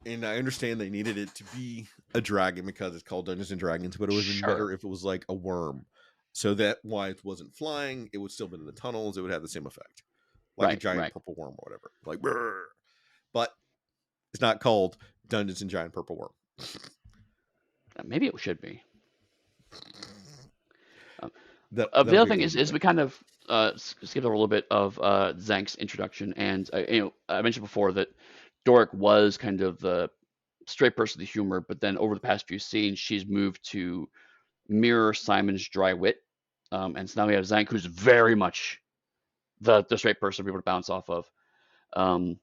And I understand they needed it to be a dragon because it's called Dungeons and Dragons, but it would have been better Sure. if it was like a worm. So that why it wasn't flying, it would still been in the tunnels. It would have the same effect, like a Right. giant Right. purple worm or whatever. Like, brrr. But it's not called Dungeons and Giant Purple Worm. Maybe it should be. Um, the That'll other be a thing thing one is day. we kind of skipped over a little bit of Zank's introduction, and I mentioned before that Doric was kind of the straight person of the humor, but then over the past few scenes, she's moved to mirror Simon's dry wit, and so now we have Zank, who's very much the straight person for people to bounce off of, um,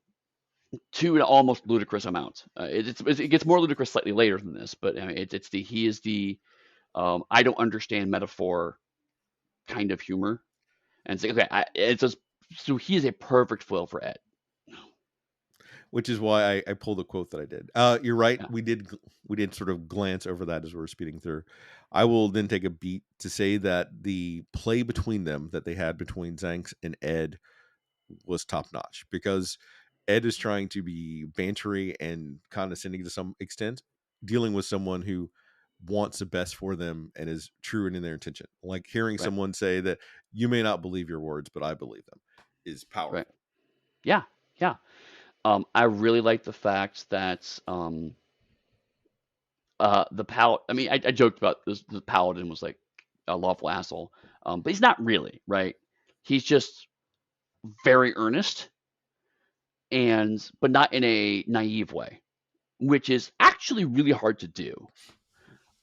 to an almost ludicrous amount. It gets more ludicrous slightly later than this, but I mean, he is the I don't understand metaphor kind of humor. And it's like, okay, it's just, so he is a perfect foil for Ed. Which is why I pulled the quote that I did. You're right. Yeah, We did sort of glance over that as we were speeding through. I will then take a beat to say that the play between them that they had between Zanks and Ed was top notch, because Ed is trying to be bantery and condescending to some extent, dealing with someone who wants the best for them and is true in their intention. Like hearing right, someone say that you may not believe your words, but I believe them, is right. powerful. Yeah, yeah. I really like the fact that the paladin. I mean, I joked about this. The paladin was like a lawful asshole, but he's not really, right? He's just very earnest, and but not in a naive way, which is actually really hard to do.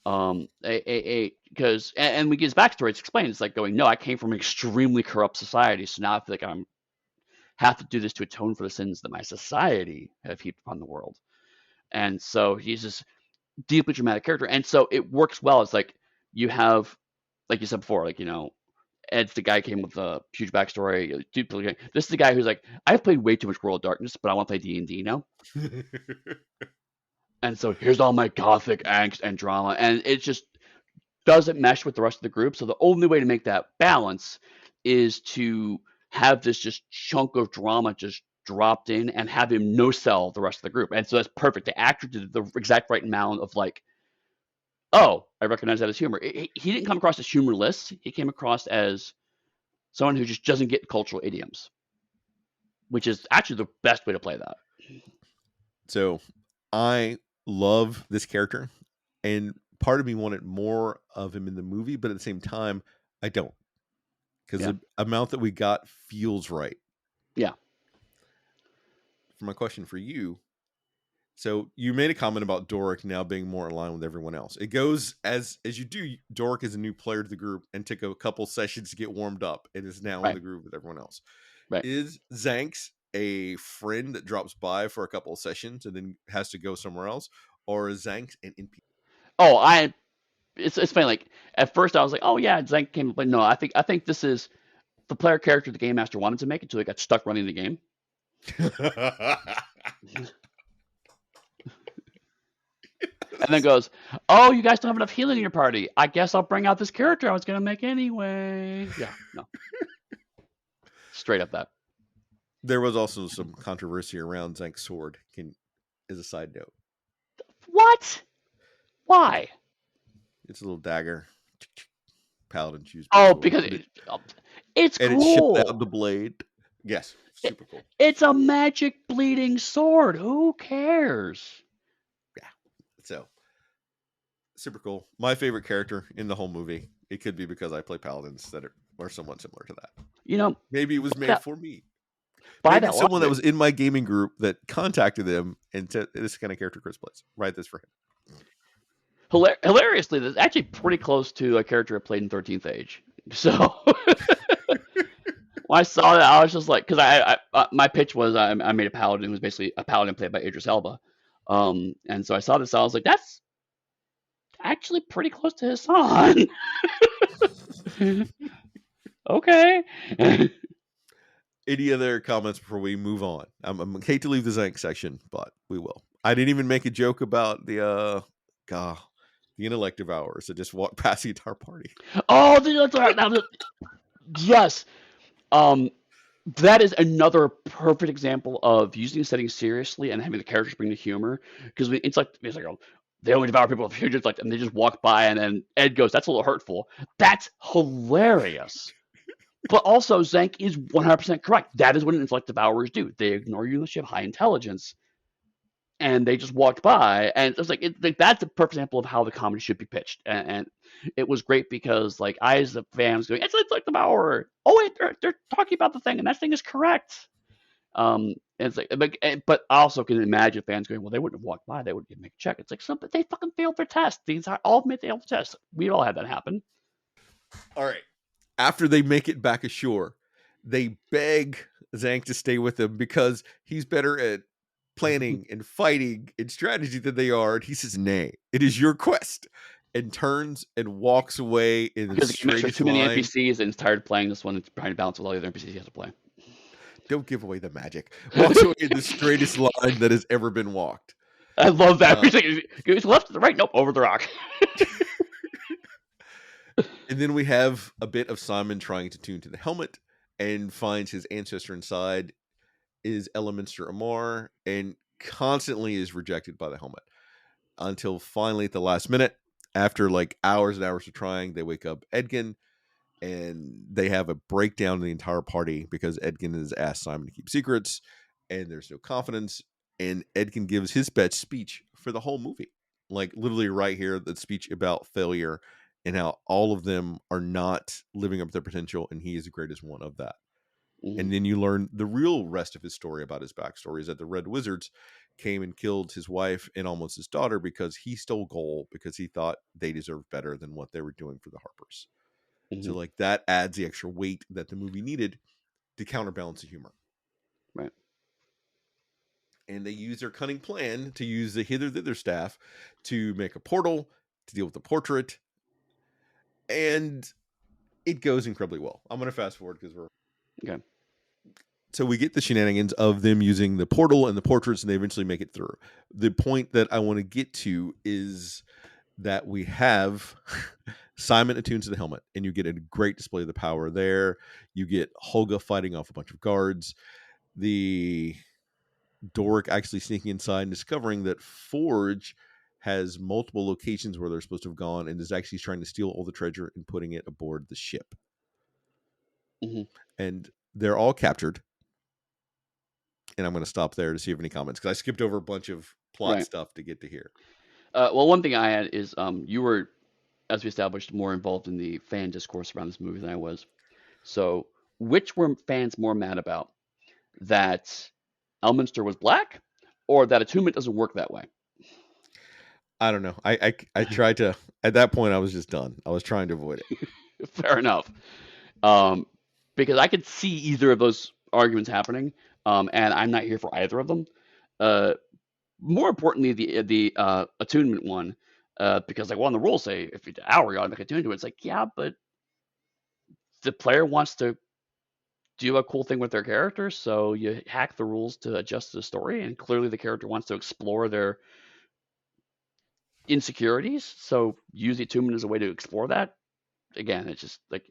Because and we get his backstory. It's explained. It's like going, no, I came from an extremely corrupt society, so now I feel like I'm have to do this to atone for the sins that my society have heaped upon the world. And so he's this deeply dramatic character, and so it works well. It's like you have, like you said before, like Ed's the guy who came with a huge backstory. This is the guy who's like, I've played way too much World of Darkness, but I want to play D&D now. And so here's all my gothic angst and drama, and it just doesn't mesh with the rest of the group. So the only way to make that balance is to have this just chunk of drama just dropped in and have him no sell the rest of the group. And so that's perfect. The actor did the exact right amount of like, oh, I recognize that as humor. He didn't come across as humorless. He came across as someone who just doesn't get cultural idioms, which is actually the best way to play that. So I love this character, and part of me wanted more of him in the movie, but at the same time, I don't, because Yeah. the amount that we got feels right. Yeah. For my question for you, so you made a comment about Doric now being more in line with everyone else. It goes as you do. Doric is a new player to the group and took a couple sessions to get warmed up, and is now in Right. the groove with everyone else. Right. Is Zanks a friend that drops by for a couple of sessions and then has to go somewhere else, or is Zanks an NPC? Oh, it's funny. Like at first I was like, oh yeah, Zank came, but no, I think this is the player character the game master wanted to make until he got stuck running the game. and then goes, "Oh, you guys don't have enough healing in your party. I guess I'll bring out this character I was gonna make anyway." Yeah, no, straight up that. There was also some controversy around Zank's sword. As a side note, What? yeah, Why? it's a little dagger. Paladins use big Oh, swords, because it's and it shot out the cool. blade. Yes, It, super cool. it's a magic bleeding sword. Who cares? Yeah, so super cool. My favorite character in the whole movie. It could be because I play paladins are somewhat similar to that. You know, Maybe it was by made that, for me. by Maybe that it's someone that logic, was in my gaming group that contacted them and said, "This kind of character Chris plays. Write this for him." hilariously, that's actually pretty close to a character I played in 13th Age. So when I saw that, I was just like, because my pitch was I made a paladin who was basically a paladin played by Idris Elba, and so I saw this, I was like, that's actually pretty close to his son. Okay. Any other comments before we move on? I'm hate to leave the Zank section, but we will. I didn't even make a joke about God, the intellective hours that just walked past the entire party. Oh, yes. Um, that is another perfect example of using settings seriously and having the characters bring the humor. Because it's like oh, they only devour people with futures, like, and they just walk by, and then Ed goes, "That's a little hurtful." That's hilarious. But also, Zank is 100% correct. That is what intellect devourers do. They ignore you unless you have high intelligence, and they just walked by, and it's like that's a perfect example of how the comedy should be pitched, and it was great because like I as a fan was going, it's like the Devourer. Oh wait, they're talking about the thing, and that thing is correct. And it's like, but I also can imagine fans going, well, they wouldn't have walked by, they would make a check. It's like, but they fucking failed their test. The entire all of them failed the test. We all had that happen. All right. After they make it back ashore, they beg Zank to stay with them because he's better at planning and fighting and strategy than they are. And he says, "Nay, it is your quest," and turns and walks away in the Because the game master has straightest too many line. NPCs and is tired of playing this one and trying to balance with all the other NPCs he has to play. Don't give away the magic. Walks away in the straightest line that has ever been walked. I love that. Uh, He's like, goes left to the right, nope, over the rock. and then we have a bit of Simon trying to tune to the helmet and finds his ancestor inside is Elemenster Amar and constantly is rejected by the helmet until finally at the last minute, after like hours and hours of trying, they wake up Edgin and they have a breakdown in the entire party because Edgin has asked Simon to keep secrets and there's no confidence. And Edgin gives his best speech for the whole movie. Like literally right here, the speech about failure and how all of them are not living up to their potential and he is the greatest one of that. Mhm, And then you learn the real rest of his story about his backstory is that the Red Wizards came and killed his wife and almost his daughter because he stole gold because he thought they deserved better than what they were doing for the Harpers. So mhm, like that adds the extra weight that the movie needed to counterbalance the humor. right. And they use their cunning plan to use the hither thither staff to make a portal to deal with the portrait, and it goes incredibly well. I'm going to fast forward because we're Okay. so we get the shenanigans of them using the portal and the portraits, and they eventually make it through. The point that I want to get to is that we have Simon attunes to the helmet, and you get a great display of the power there. You get Holga fighting off a bunch of guards. The Doric actually sneaking inside and discovering that Forge has multiple locations where they're supposed to have gone and is actually trying to steal all the treasure and putting it aboard the ship. Mhm, And they're all captured. And I'm going to stop there to see if any comments because I skipped over a bunch of plot right. stuff to get to here. Well, one thing I had is you were, as we established, more involved in the fan discourse around this movie than I was. So, which were fans more mad about? That Elminster was black, or that attunement doesn't work that way? I don't know. I tried to at that point I was just done. I was trying to avoid it. Fair enough. Um, because I could see either of those arguments happening, and I'm not here for either of them. Uh, More importantly, the attunement one, because like, well, the rules say if you hour, you automatically attune to it. It's like, yeah, but the player wants to do a cool thing with their character, so you hack the rules to adjust the story, and clearly the character wants to explore their insecurities. So use the attunement as a way to explore that. Again, it's just like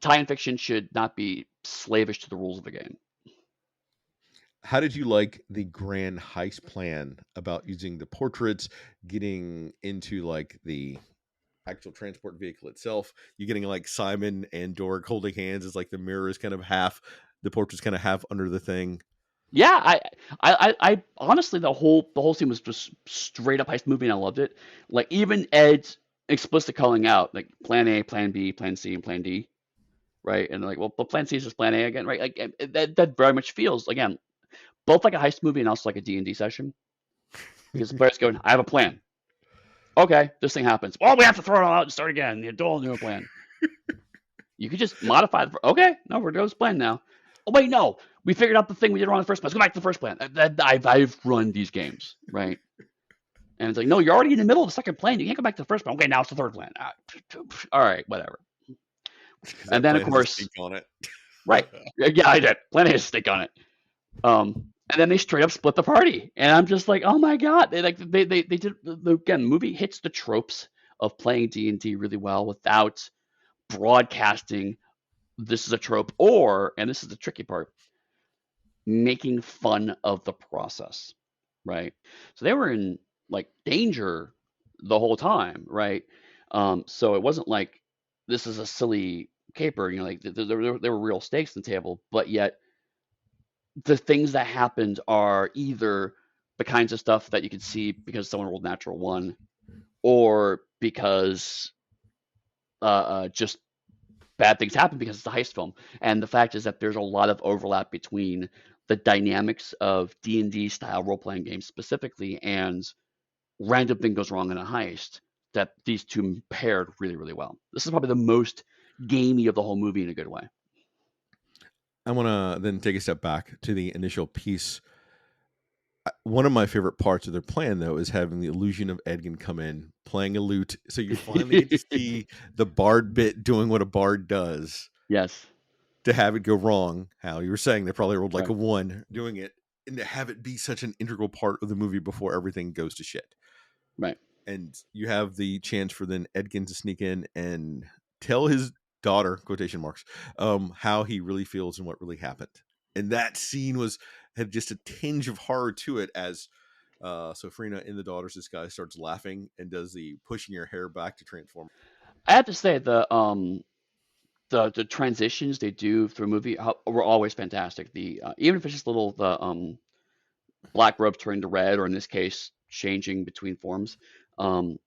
tie-in fiction should not be slavish to the rules of the game. How did you like the grand heist plan about using the portraits, getting into like the actual transport vehicle itself? You getting like Simon and Dork holding hands as like the mirror is kind of half, the portrait's kind of half under the thing. Yeah, I honestly the whole scene was just straight up heist movie, and I loved it. Like even Ed's explicit calling out like Plan A, Plan B, Plan C, and Plan D, right? And like, well, but Plan C is just Plan A again, right? Like that very much feels again both like a heist movie and also like a D&D session because the player's going, I have a plan. Okay, this thing happens. Well, we have to throw it all out and start again. You don't do a plan. You could just modify the. Okay, no, we're doing this plan now. Oh wait, no, we figured out the thing we did wrong in the first place. Let's go back to the first plan. I've run these games, right? And it's like, no, you're already in the middle of the second plan. You can't go back to the first plan. Okay, now it's the third plan. All right, whatever. Because And that then of plan has a course, stink on it. right? Yeah, I did. Plan A has a stick on it. And then they straight up split the party, and I'm just like, oh my god! They did again. The movie hits the tropes of playing D&D really well without broadcasting this is a trope, or and this is the tricky part, making fun of the process, right? So they were in like danger the whole time, right? So it wasn't like this is a silly caper, you know, like there were real stakes on the table, but yet the things that happened are either the kinds of stuff that you could see because someone rolled natural one, or because just bad things happen because it's a heist film. And the fact is that there's a lot of overlap between the dynamics of D&D style role playing games specifically and random thing goes wrong in a heist. That these two paired really, really well. This is probably the most gamey of the whole movie in a good way. I want to then take a step back to the initial piece. One of my favorite parts of their plan, though, is having the illusion of Edgin come in playing a lute. So you finally get to see the bard bit doing what a bard does. Yes. To have it go wrong, how you were saying they probably rolled like Right. a one doing it, and to have it be such an integral part of the movie before everything goes to shit. Right. And you have the chance for then Edgin to sneak in and tell his daughter, quotation marks, how he really feels and what really happened. And that scene was had just a tinge of horror to it as Sofrina in the daughter's disguise starts laughing and does the pushing your hair back to transform. I have to say the transitions they do through a movie were always fantastic. The even if it's just little the black robes turning to red, or in this case, changing between forms. Um,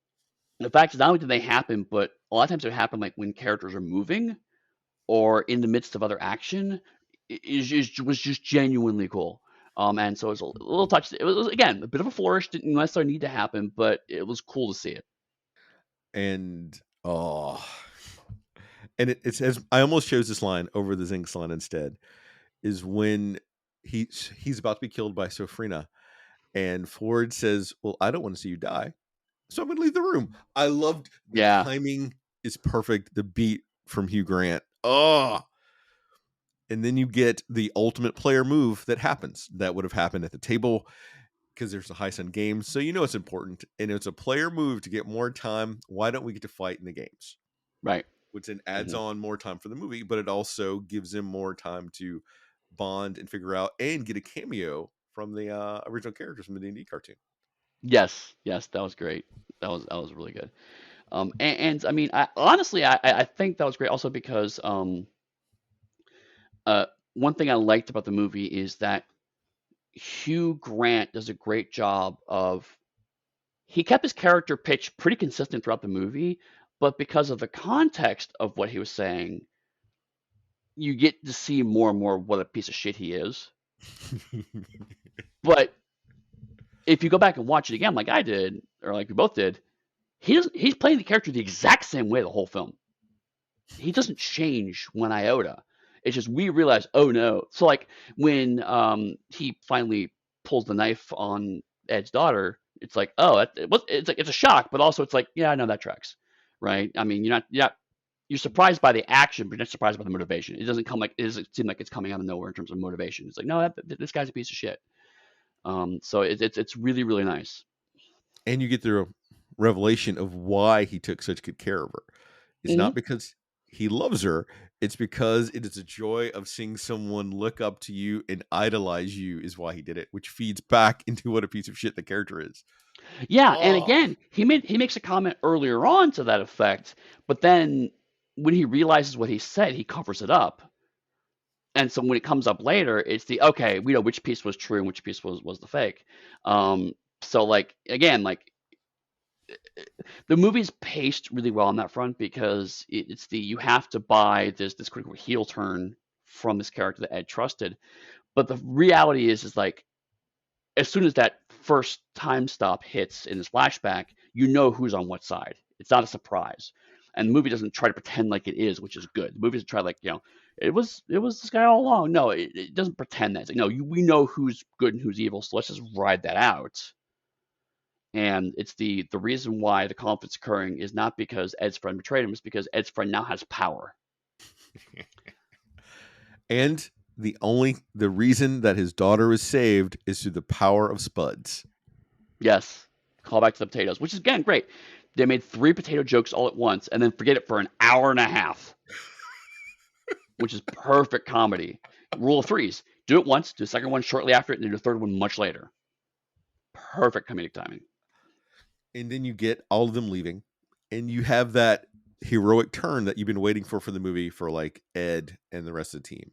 the fact is, not only do they happen, but a lot of times they happen like when characters are moving or in the midst of other action. Was just genuinely cool. And so it was a little touch. It was again a bit of a flourish. Didn't necessarily need to happen, but it was cool to see it. And oh, and it says I almost chose this line over the Zinx line instead. Is when he's about to be killed by Sofrina, and Ford says, "Well, I don't want to see you die, so I'm going to leave the room." I loved the Yeah. timing is perfect. The beat from Hugh Grant. Oh, and then you get the ultimate player move that happens. That would have happened at the table because there's a high sun game, so you know it's important, and it's a player move to get more time. Why don't we get to fight in the games? Right. Which then adds Hmm. on more time for the movie, but it also gives him more time to bond and figure out and get a cameo from the original characters from the D&D cartoon. Yes. Yes. That was great. That was really good. And I mean, honestly, I think that was great also because uh, one thing I liked about the movie is that Hugh Grant does a great job of he kept his character pitch pretty consistent throughout the movie, but because of the context of what he was saying, you get to see more and more what a piece of shit he is. But if you go back and watch it again, like I did, or like we both did, he's playing the character the exact same way the whole film. He doesn't change one iota. It's just we realize, oh no. So like when he finally pulls the knife on Ed's daughter, it's like, oh, it's like it's a shock, but also it's like, yeah, I know that tracks, right? I mean, you're surprised by the action, but you're not surprised by the motivation. It doesn't come like it doesn't seem like it's coming out of nowhere in terms of motivation. It's like, no, this guy's a piece of shit. So it's really really nice. And you get through. revelation of why he took such good care of her. It's Hmm. not because he loves her, it's because it is a joy of seeing someone look up to you and idolize you is why he did it, which feeds back into what a piece of shit the character is. Yeah, and Oh. again, he makes a comment earlier on to that effect, but then when he realizes what he said, he covers it up. And so when it comes up later, it's the okay, we know which piece was true and which piece was the fake. So like again, like the movie's paced really well on that front because it's the you have to buy this critical heel turn from this character that Ed trusted. But the reality is like as soon as that first time stop hits in this flashback, you know who's on what side. It's not a surprise. And the movie doesn't try to pretend like it is, which is good. The movie doesn't try like, it was this guy all along. No, it doesn't pretend that. It's like, no, we know who's good and who's evil, so let's just ride that out. And it's the reason why the conflict's occurring is not because Ed's friend betrayed him, it's because Ed's friend now has power. And the reason that his daughter is saved is through the power of Spuds. Yes. Call back to the potatoes, which is again great. They made 3 potato jokes all at once and then forget it for an hour and a half, which is perfect comedy. Rule of threes. Do it once, do the second one shortly after it, and do the third one much later. Perfect comedic timing. And then you get all of them leaving, and you have that heroic turn that you've been waiting for the movie for like Ed and the rest of the team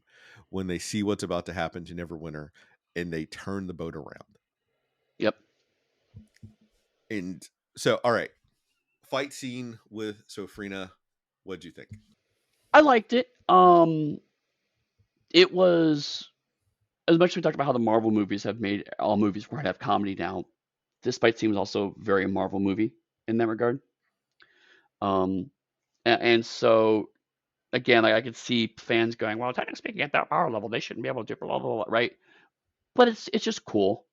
when they see what's about to happen to Neverwinter and they turn the boat around. Yep. And so, all right, fight scene with Sofrina. What'd you think? I liked it. It was as much as we talked about how the Marvel movies have made all movies where I have comedy now. This fight scene was also very a Marvel movie in that regard. Um, and so again, like I could see fans going, "Well, technically speaking, at that power level, they shouldn't be able to do blah blah blah," right? But it's just cool.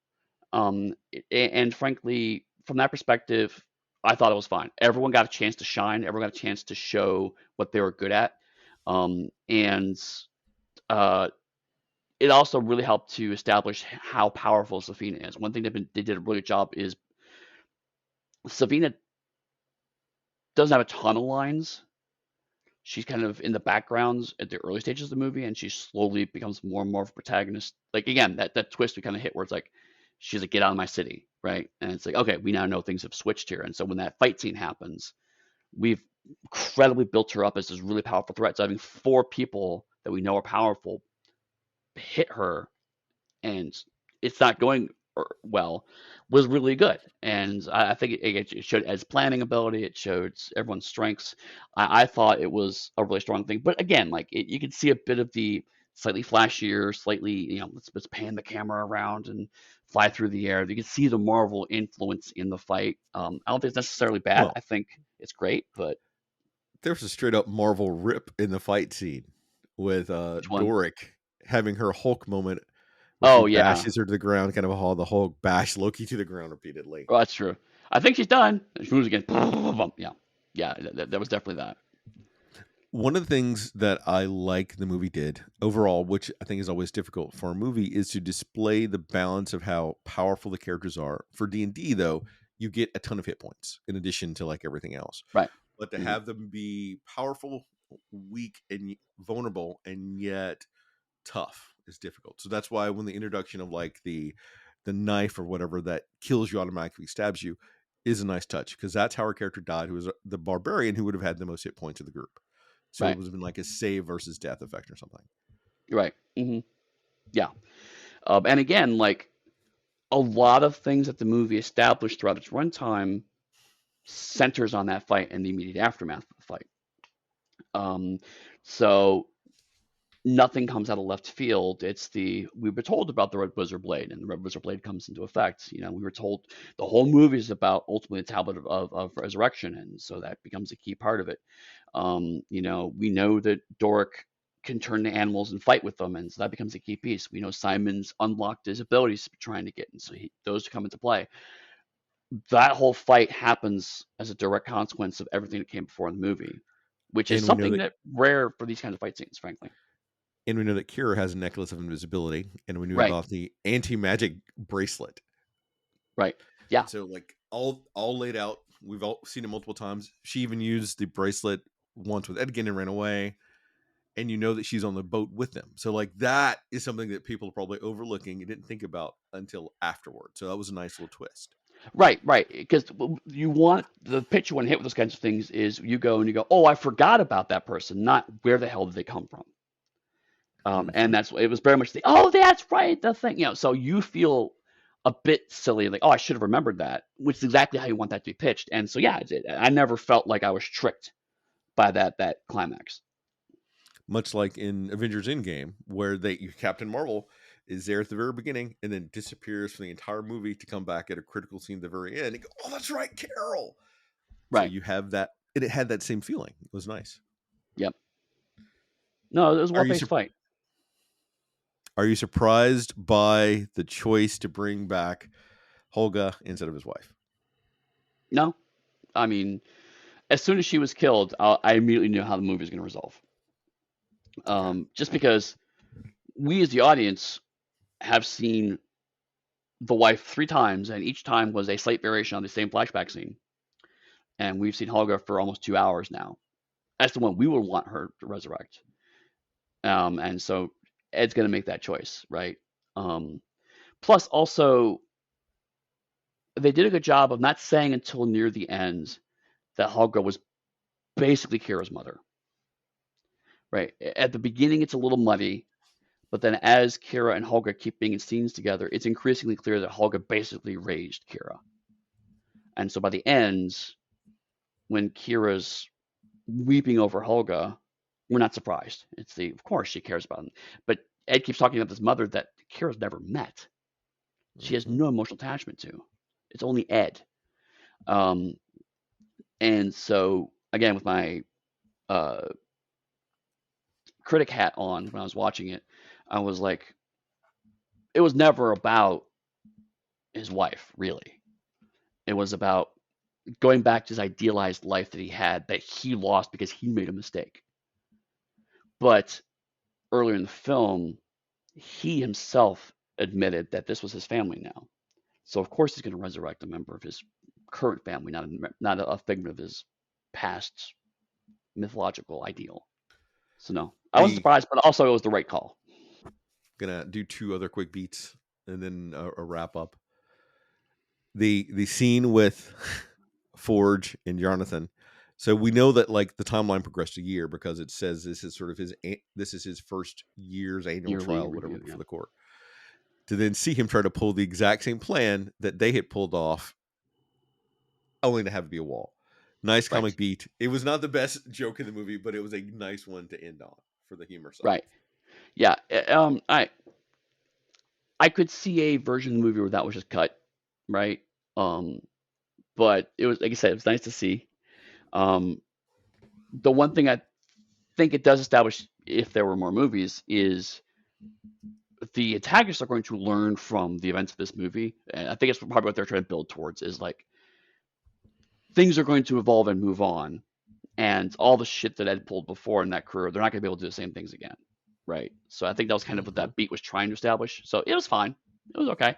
And frankly, from that perspective, I thought it was fine. Everyone got a chance to shine. Everyone got a chance to show what they were good at. And uh, it also really helped to establish how powerful Safina is. One thing they did a really good job is Safina doesn't have a ton of lines. She's kind of in the backgrounds at the early stages of the movie, and she slowly becomes more and more of a protagonist. Like again, that twist we kind of hit where it's like she's like, "Get out of my city," right? And it's like, okay, we now know things have switched here. And so when that fight scene happens, we've incredibly built her up as this really powerful threat. So having 4 people that we know are powerful hit her and it's not going well was really good. And I think it showed Ed's planning ability. It showed everyone's strengths. I thought it was a really strong thing. But again, like you could see a bit of the slightly flashier, slightly let's pan the camera around and fly through the air. You can see the Marvel influence in the fight. I don't think it's necessarily bad. Well, I think it's great. But there's a straight up Marvel rip in the fight scene with which one? Doric having her Hulk moment where she Oh yeah, bashes her to the ground, kind of how the Hulk bashed Loki to the ground repeatedly. well, that's true. I think she's done. She moves again. Yeah, yeah. That was definitely that. One of the things that I like the movie did overall, which I think is always difficult for a movie, is to display the balance of how powerful the characters are. For D&D though, you get a ton of hit points in addition to like everything else. Right. But to Mhm. have them be powerful, weak, and vulnerable, and yet tough is difficult. So that's why when the introduction of like the knife or whatever that kills you automatically stabs you is a nice touch because that's how our character died, who was the barbarian who would have had the most hit points of the group. So it Right. would have been like a save versus death effect or something. You're right. Yeah. And again, like a lot of things that the movie established throughout its runtime centers on that fight and the immediate aftermath of the fight. Um, so nothing comes out of left field. It's we were told about the Red Wizard Blade, and the Red Wizard Blade comes into effect. We were told the whole movie is about ultimately the Tablet of Resurrection, and so that becomes a key part of it. We know that Doric can turn to animals and fight with them, and so that becomes a key piece. We know Simon's unlocked his abilities trying to get, and so those come into play. That whole fight happens as a direct consequence of everything that came before in the movie, which is And we know something that that rare for these kinds of fight scenes, frankly. Kira has a necklace of invisibility, and we knew Right, about the anti magic bracelet. right, yeah, And so like all laid out We've all seen it multiple times. She even used the bracelet once with Edgin and ran away. And you know that she's on the boat with them. So like that is something that people are probably overlooking and didn't think about until afterward. So that was a nice little twist. Right, right. Because you want the pitch you want to hit with those kinds of things is you go and you go, oh, I forgot about that person, not where the hell did they come from. And Mm-hmm. that's it was very much the oh, that's right, the thing, So you feel a bit silly, like oh, I should have remembered that, which is exactly how you want that to be pitched. And so yeah, I never felt like I was tricked by that climax. Much like in Avengers Endgame, where Captain Marvel is there at the very beginning and then disappears for the entire movie to come back at a critical scene at the very end and go, oh, that's right, Carol. So Right. you have that, and it had that same feeling. It was nice. Yep. No, it was a Are well you paced fight. are you surprised by the choice to bring back Holga instead of his wife? No, I mean, as soon as she was killed, I immediately knew how the movie was going to resolve. Okay. Just because we as the audience have seen the wife 3 times, and each time was a slight variation on the same flashback scene. And we've seen Holga for almost 2 hours now. That's the one we would want her to resurrect. And so Ed's going to make that choice, right? Um, Plus, also, they did a good job of not saying until near the end that Holga was basically Kira's mother, right? At the beginning, it's a little muddy, but then as Kira and Holga keep being in scenes together, it's increasingly clear that Holga basically raised Kira. And so by the end, when Kira's weeping over Holga, we're not surprised. Of course she cares about him. But Ed keeps talking about this mother that Kira's never met. She has Mm-hmm. no emotional attachment to. It's only Ed. Um, and so again, with my uh, critic hat on when I was watching it, I was like, it was never about his wife, really. It was about going back to his idealized life that he had that he lost because he made a mistake. But earlier in the film, he himself admitted that this was his family now. So of course he's going to resurrect a member of his current family, not a figment of his past mythological ideal. So no, I wasn't The surprised, but also it was the right call. Gonna do two other quick beats and then a wrap up. The scene with Forge and Jonathan. So we know that like the timeline progressed a year because it says this is his first year's annual Yearly trial, whatever, review, yeah. before the court. To then see him try to pull the exact same plan that they had pulled off, only to have it be a wall. Nice Right, comic beat. It was not the best joke in the movie, but it was a nice one to end on for the humor side. right, yeah. I could see a version of the movie where that was just cut, right? Um, but it was like I said, it was nice to see. Um, the one thing I think it does establish, if there were more movies, is the antagonists are going to learn from the events of this movie. And I think it's probably what they're trying to build towards is like things are going to evolve and move on, and all the shit that Ed pulled before in that career, they're not going to be able to do the same things again, right? So I think that was kind of what Mm-hmm. that beat was trying to establish. So it was fine. It was okay.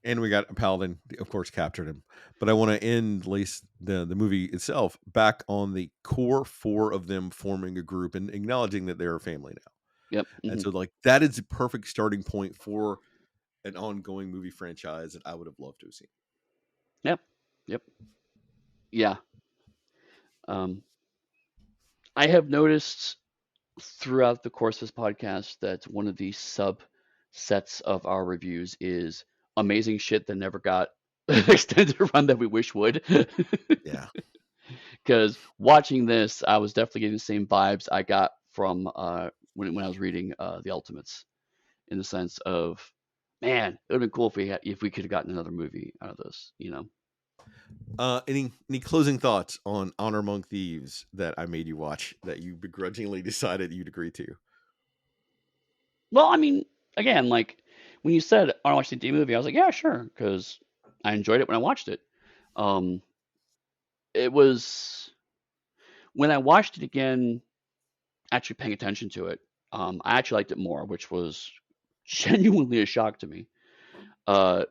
And we got a paladin, of course, captured him. But I want to end at least the movie itself back on the core four of them forming a group and acknowledging that they're a family now. Yep. And Hmm. so like that is the perfect starting point for an ongoing movie franchise that I would have loved to have seen. Yep. Yep. Yeah. Um, I have noticed throughout the course of this podcast that one of the subsets of our reviews is amazing shit that never got extended run that we wish would. Yeah. Because watching this, I was definitely getting the same vibes I got from when I was reading the Ultimates, in the sense of, man, it would have been cool if we could have gotten another movie out of this. Any closing thoughts on Honor Among Thieves that I made you watch that you begrudgingly decided you'd agree to? Well, I mean, again, like when you said I want to watch the D movie, I was like, yeah, sure, because I enjoyed it when I watched it. Um, it was when I watched it again, actually paying attention to it. I actually liked it more, which was genuinely a shock to me. Uh,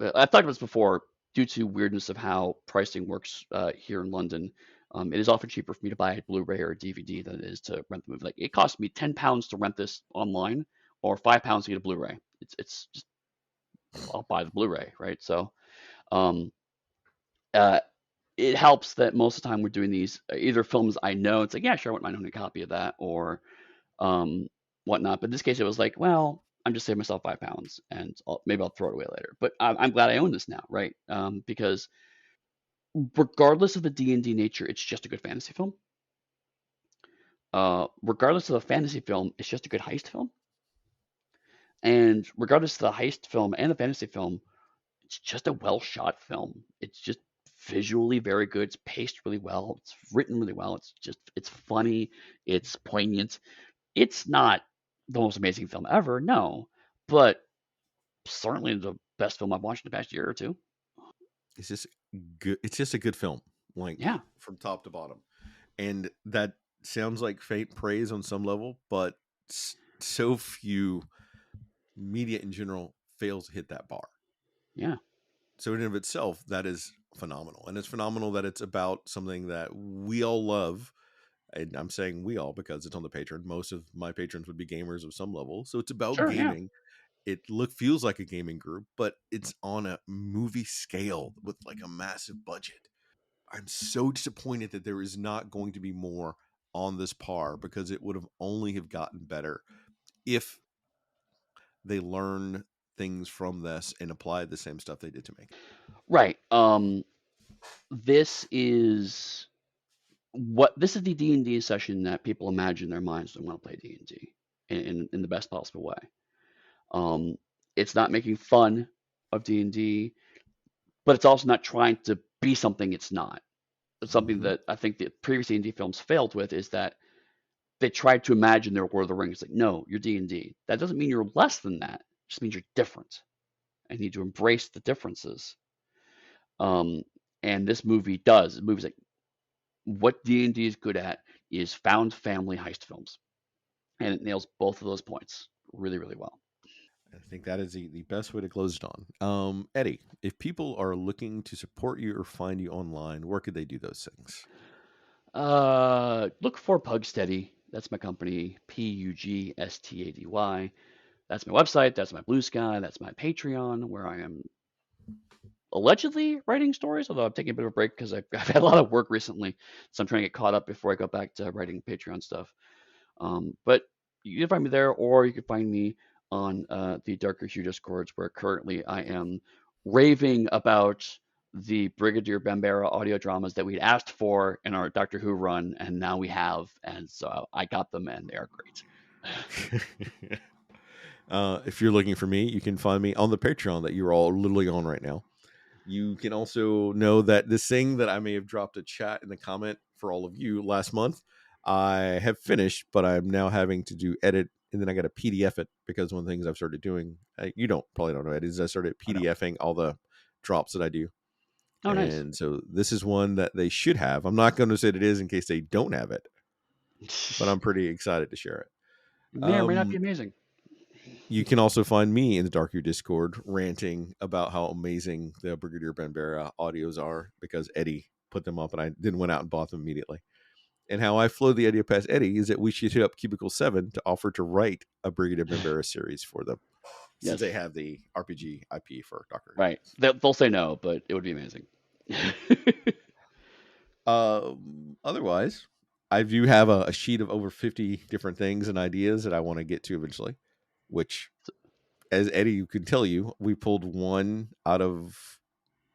I talked about this before. due to weirdness of how pricing works here in London, it is often cheaper for me to buy a Blu-ray or a DVD than it is to rent the movie. Like it costs me £10 to rent this online, or £5 to get a Blu-ray. It's just I'll buy the Blu-ray, right? So um, uh, it helps that most of the time we're doing these either films I know. It's like, yeah, sure, I wouldn't mind owning a copy of that, or um, whatnot. But in this case, it was like, well, I'm just saving myself £5, and maybe I'll throw it away later. But I'm glad I own this now, right? Because regardless of the D&D nature, it's just a good fantasy film. Regardless of the fantasy film, it's just a good heist film. And regardless of the heist film and the fantasy film, it's just a well shot film. It's just visually very good. It's paced really well. It's written really well. It's funny. It's poignant. It's not the most amazing film ever, no, but certainly the best film I've watched in the past year or two. It's just good. It's just a good film, like Yeah, from top to bottom. And that sounds like faint praise on some level, but so few media in general fails to hit that bar. yeah, So in and of itself, that is phenomenal. And it's phenomenal that it's about something that we all love. And I'm saying we all because it's on the Patreon. Most of my patrons would be gamers of some level. So it's about sure, yeah, gaming. It feels like a gaming group, but it's on a movie scale with like a massive budget. I'm so disappointed that there is not going to be more on this par because it would have only have gotten better if they learn things from this and apply the same stuff they did to make it. right. This is this is the D&D session that people imagine in their minds when they want to play D&D in the best possible way. Um, it's not making fun of D&D, but it's also not trying to be something it's not. It's something Mm-hmm. that I think the previous D&D films failed with is that they tried to imagine their Lord of the Rings. Like, no, you're D&D. That doesn't mean you're less than that. It just means you're different. And you need to embrace the differences. Um, and this movie does. The movie's like, what D&D is good at is found family heist films. And it nails both of those points really, really well. I think that is the best way to close it on. Eddie, if people are looking to support you or find you online, where could they do those things? Look for Pugsteady. That's my company, Pugstady. That's my website. That's my Blue Sky. That's my Patreon, where I am allegedly writing stories, although I'm taking a bit of a break because I've had a lot of work recently. So I'm trying to get caught up before I go back to writing Patreon stuff. But you can find me there, or you can find me on the Darker Hue Discords, where currently I am raving about the Brigadier Bambera audio dramas that we'd asked for in our Doctor Who run, and now we have, and so I got them, and they are great. If you're looking for me, you can find me on the Patreon that you're all literally on right now. You can also know that this thing that I may have dropped a chat in the comment for all of you last month, I have finished, but I'm now having to do edit and then I got to PDF it because one of the things I've started doing, you probably don't know it, is I started Oh no! PDFing all the drops that I do. Oh nice. And so this is one that they should have. I'm not going to say it is in case they don't have it, but I'm pretty excited to share it. It may or may not be Um, amazing. you can also find me in the Dark View Discord ranting about how amazing the Brigadier Bambera audios are because Eddie put them up and I then went out and bought them immediately. And how I flow the idea past Eddie is that we should hit up Cubicle 7 to offer to write a Brigadier Bambera series for them since they Yes, have the RPG IP for Doctor Who. right. They'll say no, but it would be amazing. Otherwise, I do have a sheet of over 50 different things and ideas that I want to get to eventually, which, as Eddie can tell you, we pulled one out of,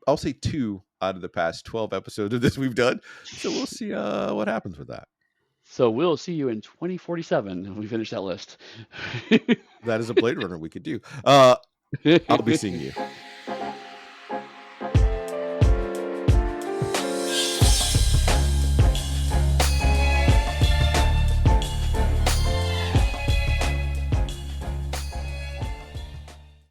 I'll say two out of the past 12 episodes of this we've done. So we'll see what happens with that. So we'll see you in 2047 when we finish that list. That is a Blade Runner we could do. I'll be seeing you.